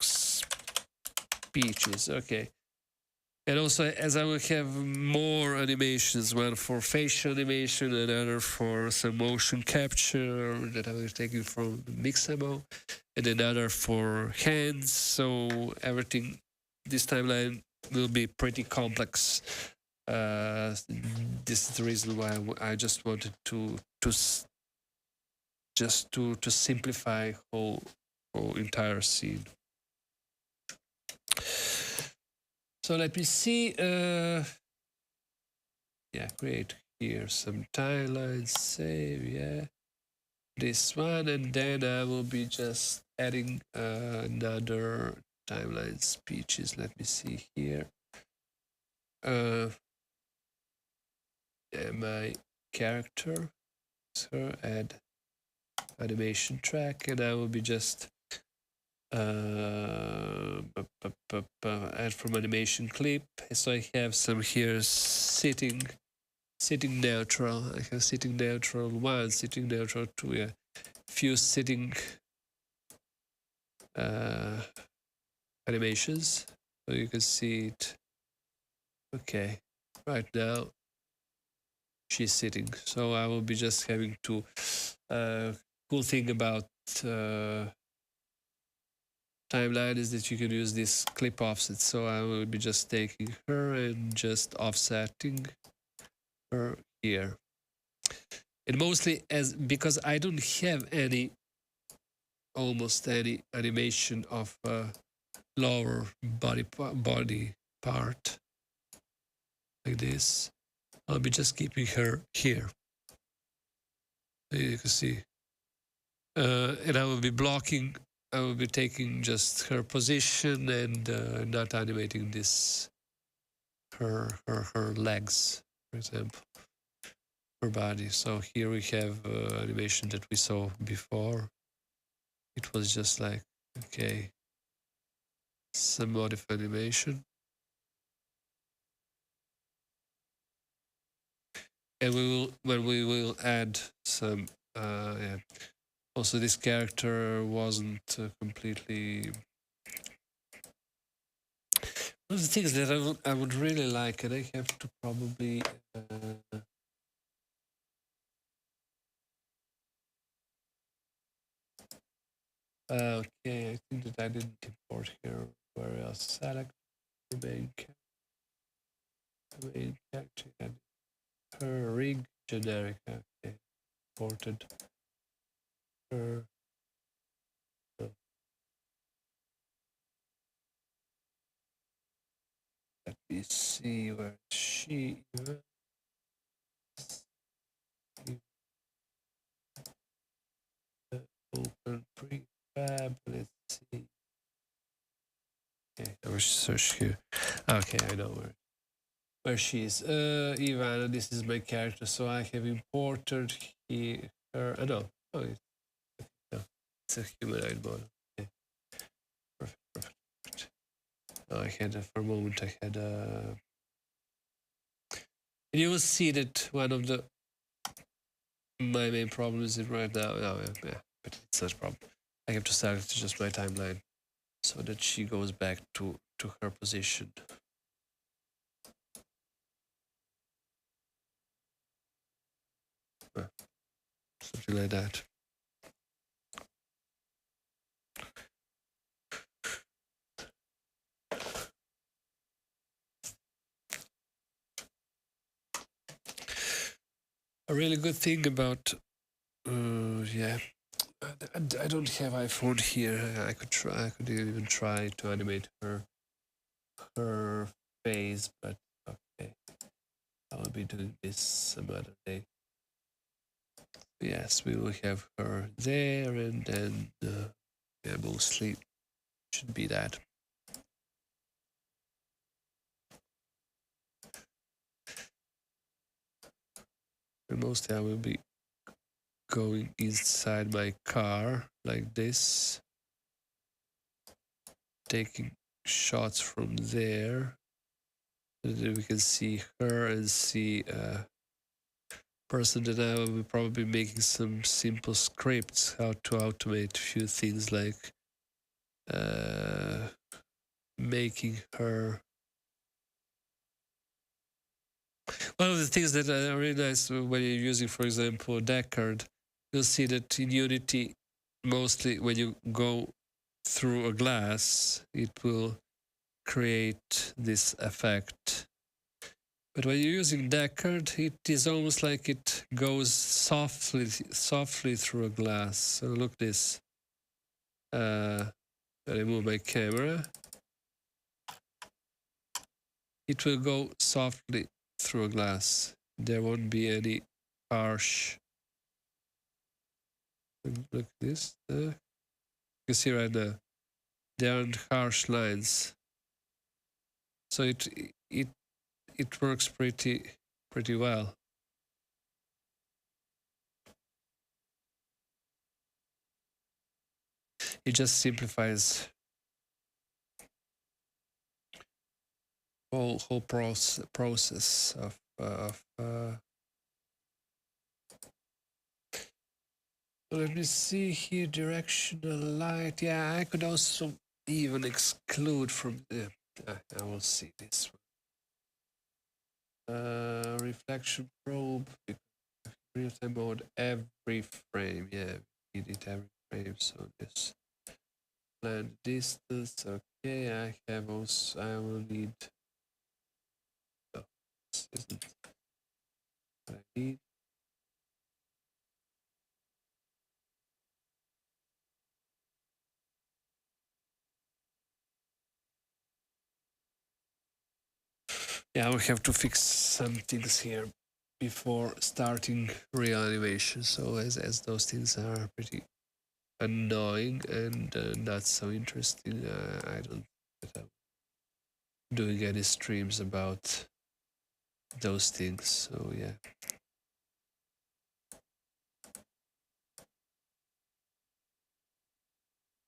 speeches, okay. And also, as I will have more animations, one for facial animation, another for some motion capture that I will take from Mixamo, and another for hands. So everything, this timeline will be pretty complex. This is the reason why I just wanted to simplify whole entire scene. So let me see. Yeah, create here some timelines, save, yeah, this one, and then I will be just adding another timeline speeches. Let me see here. My character, so add animation track, and I will be just add from animation clip. So I have some here sitting neutral. I have sitting neutral 1, sitting neutral 2, yeah. Few sitting animations, so you can see it. Okay, right now she's sitting, so I will be just having to cool thing about timeline is that you can use this clip offset, so I will be just taking her and just offsetting her here. And mostly because I don't have almost any animation of lower body part like this, I'll be just keeping her here. You can see, and I will be blocking. I will be taking just her position and not animating this her legs, for example, her body. So here we have animation that we saw before. It was just like, okay, some modified animation. And when we will add some, yeah. Also, this character wasn't completely. One of the things that I would really like, and I have to probably. Okay, I think that I didn't import here. Where else? Select the main character and her rig generic. Okay, imported her. Let me see where she is. Open prefab. Let's see. Okay, I will search here. Okay, I know where she is. Ivana, this is my character, so I have imported her. No, oh, it's a humanoid model. Okay. Perfect. I had for a moment. I had and you will see that one of my main problems is right now. No, yeah, but it's not a problem. I have to start just my timeline so that she goes back to her position. Something like that. A really good thing about, yeah, I don't have iPhone here. I could even try to animate her face, but okay, I will be doing this some other day. Yes, we will have her there, and then yeah, mostly should be that. And mostly I will be going inside my car like this, taking shots from there, so that we can see her and see a person. That I will be probably making some simple scripts how to automate a few things, like making her. One of the things that I realized when you're using, for example, Deckard, you'll see that in Unity, mostly when you go through a glass, it will create this effect. But when you're using Deckard, it is almost like it goes softly through a glass. So look this. I remove my camera. It will go softly through a glass. There won't be any harsh. Look at this. You can see right now, there aren't harsh lines. So it works pretty well. It just simplifies whole process of let me see here, directional light. Yeah, I could also even exclude from the I will see this one. Reflection probe, real time mode every frame. Yeah, we need it every frame. So this blend distance. Okay, I have also. I will need. Oh, this isn't what I need. Yeah, we have to fix some things here before starting real animation. So as those things are pretty annoying and not so interesting, I don't think that I'm doing any streams about those things. So yeah.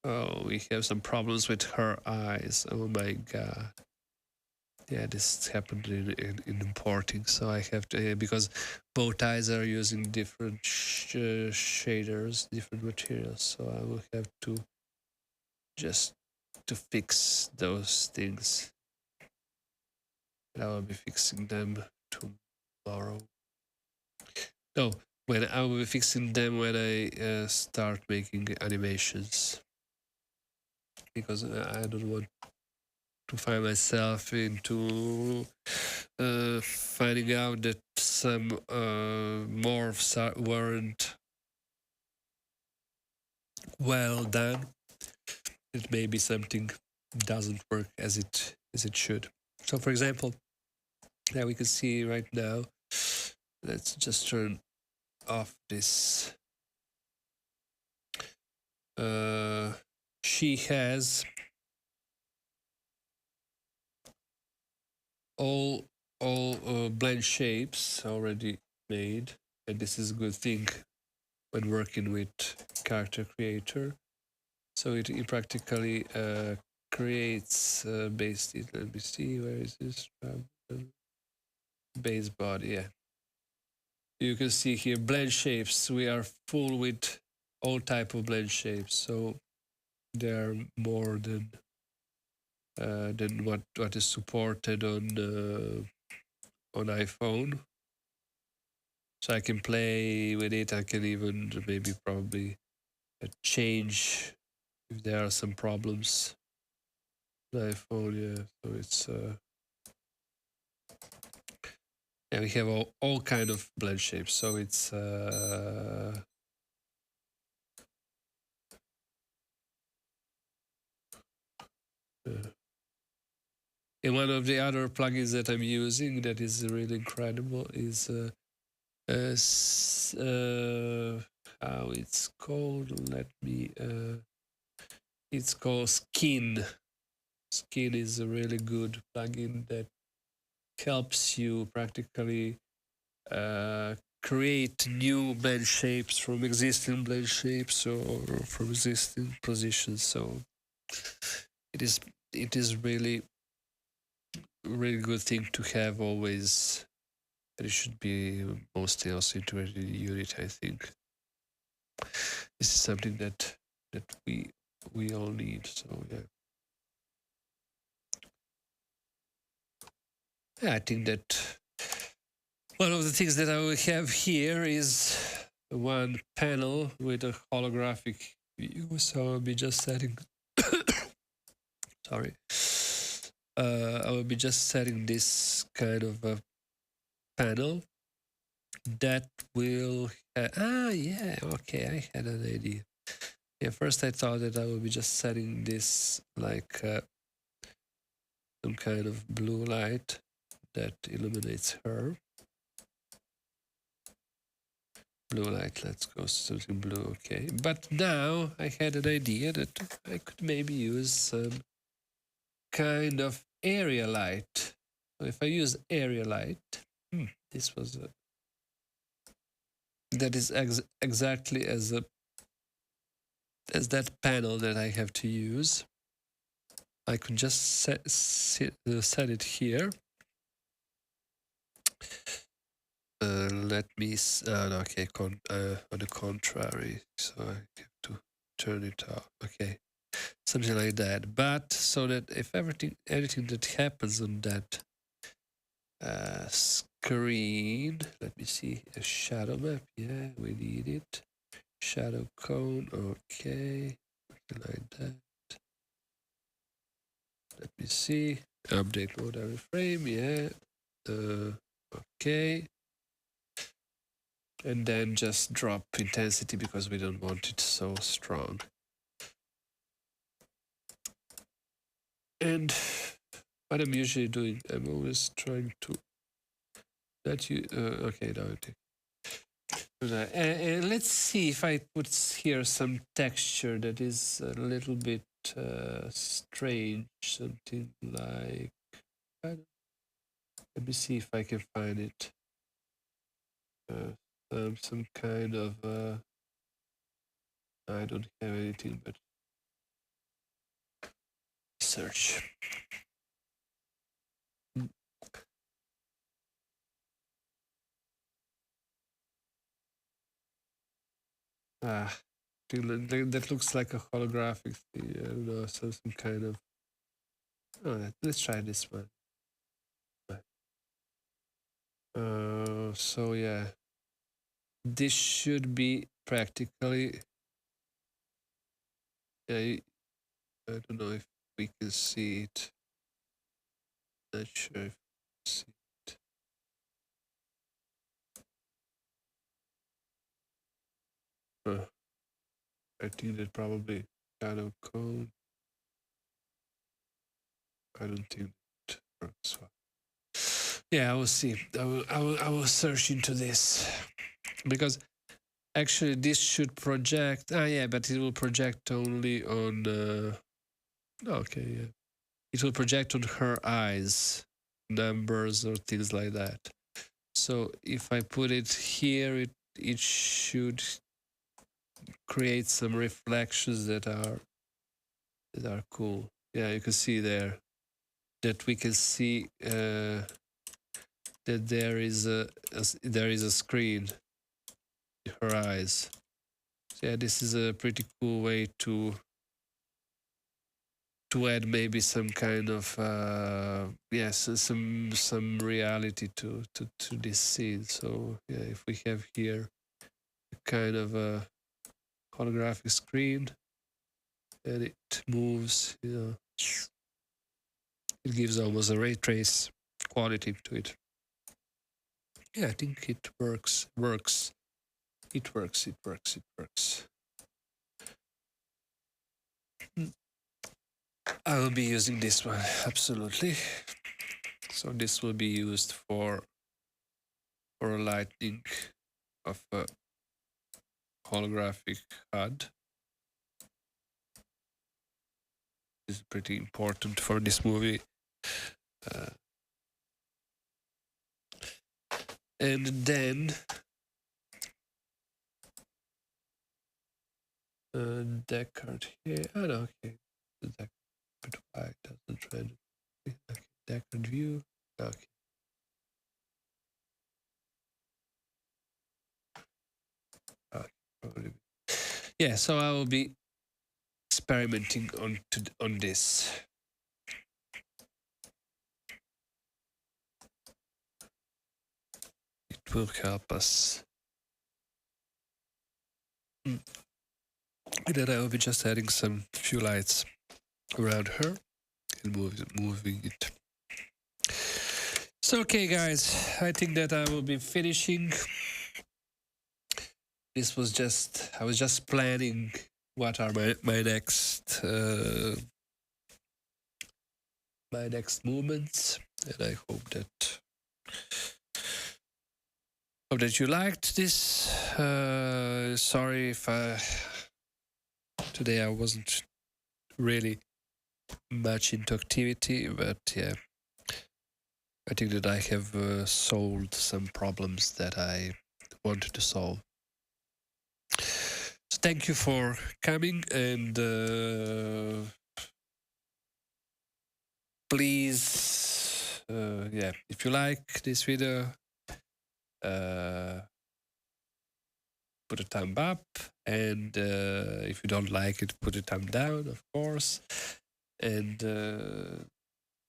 Oh, we have some problems with her eyes. Oh my god. Yeah, this happened in importing, so I have to because both eyes are using different shaders, different materials. So I will have to just to fix those things. And I will be fixing them tomorrow. No, when I will be fixing them when I start making animations, because I don't want to find myself into finding out that some morphs weren't well done. That maybe something doesn't work as it should. So, for example, yeah, we can see right now. Let's just turn off this. She has all blend shapes already made, and this is a good thing when working with character creator. So it practically creates base. Let me see, where is this base body? Yeah, you can see here blend shapes. We are full with all type of blend shapes, so there are more than what is supported on iPhone. So I can play with it. I can even maybe probably change if there are some problems on iPhone. Yeah, so it's yeah, we have all kind of blend shapes. So it's and one of the other plugins that I'm using that is really incredible is how it's called? Let me. It's called Skin. Skin is a really good plugin that helps you practically create new blend shapes from existing blend shapes or from existing positions. So it is really good thing to have always. And it should be mostly also integrated in the unit. I think this is something that we all need. So yeah, I think that one of the things that I will have here is one panel with a holographic view. So I'll be just setting. Sorry. I will be just setting this kind of a panel that will. Yeah. Okay, I had an idea. Yeah, first I thought that I would be just setting this like some kind of blue light that illuminates her. Blue light, let's go something blue, okay. But now I had an idea that I could maybe use some kind of area light. So if I use area light, this was that is exactly as that panel that I have to use. I could just set it here. Let me. Okay, on the contrary, so I have to turn it off. Okay, something like that. But so that if anything that happens on that screen, let me see a shadow map. Yeah, we need it. Shadow cone. Okay, something like that. Let me see. Update mode every frame. Yeah. Okay. And then just drop intensity because we don't want it so strong. And what I'm usually doing, I'm always trying to let you. Okay, now I take. And let's see if I put here some texture that is a little bit strange, something like. Let me see if I can find it. Some kind of. I don't have anything but search. That looks like a holographic thing. I don't know, some kind of. Oh, let's try this one. So yeah, this should be practically. Yeah, I don't know if we can see it. Not sure if we can see it. I think that probably shadow cone. I don't think it works well. Yeah, I will see. I will search into this because actually this should project. Yeah, but it will project only on. Okay, yeah, it will project on her eyes, numbers or things like that. So if I put it here, it should create some reflections that are cool. Yeah, you can see there that we can see that there is a screen in her eyes. So yeah, this is a pretty cool way to add maybe some kind of yes, some reality to this scene. So yeah, if we have here a kind of a holographic screen and it moves, it gives almost a ray trace quality to it. Yeah, I think it works. It works. I will be using this one, absolutely. So this will be used for a lightning of a holographic HUD. This is pretty important for this movie. And then Deckard here. Oh no, okay. The Deckard, why doesn't render? Okay, Deckard view. Okay. Probably. Yeah, so I will be experimenting on this. It will help us. And then I will be just adding some few lights around her and moving it. So okay, guys, I think that I will be finishing. This was I was just planning what are my next movements, and I hope that you liked this. Sorry if today I wasn't really much into activity, but yeah, I think that I have solved some problems that I wanted to solve. So thank you for coming, and please, yeah, if you like this video, put a thumb up, and if you don't like it, put a thumb down, of course. And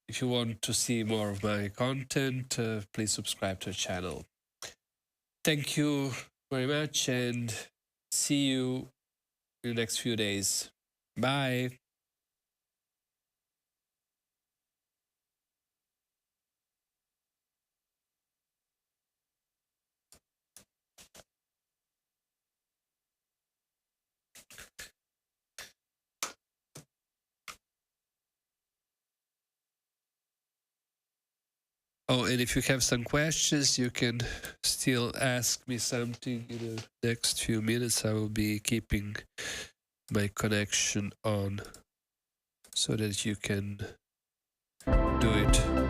if you want to see more of my content, please subscribe to the channel. Thank you very much, and see you in the next few days. Bye. Oh, and if you have some questions, you can still ask me something in the next few minutes. I will be keeping my connection on so that you can do it.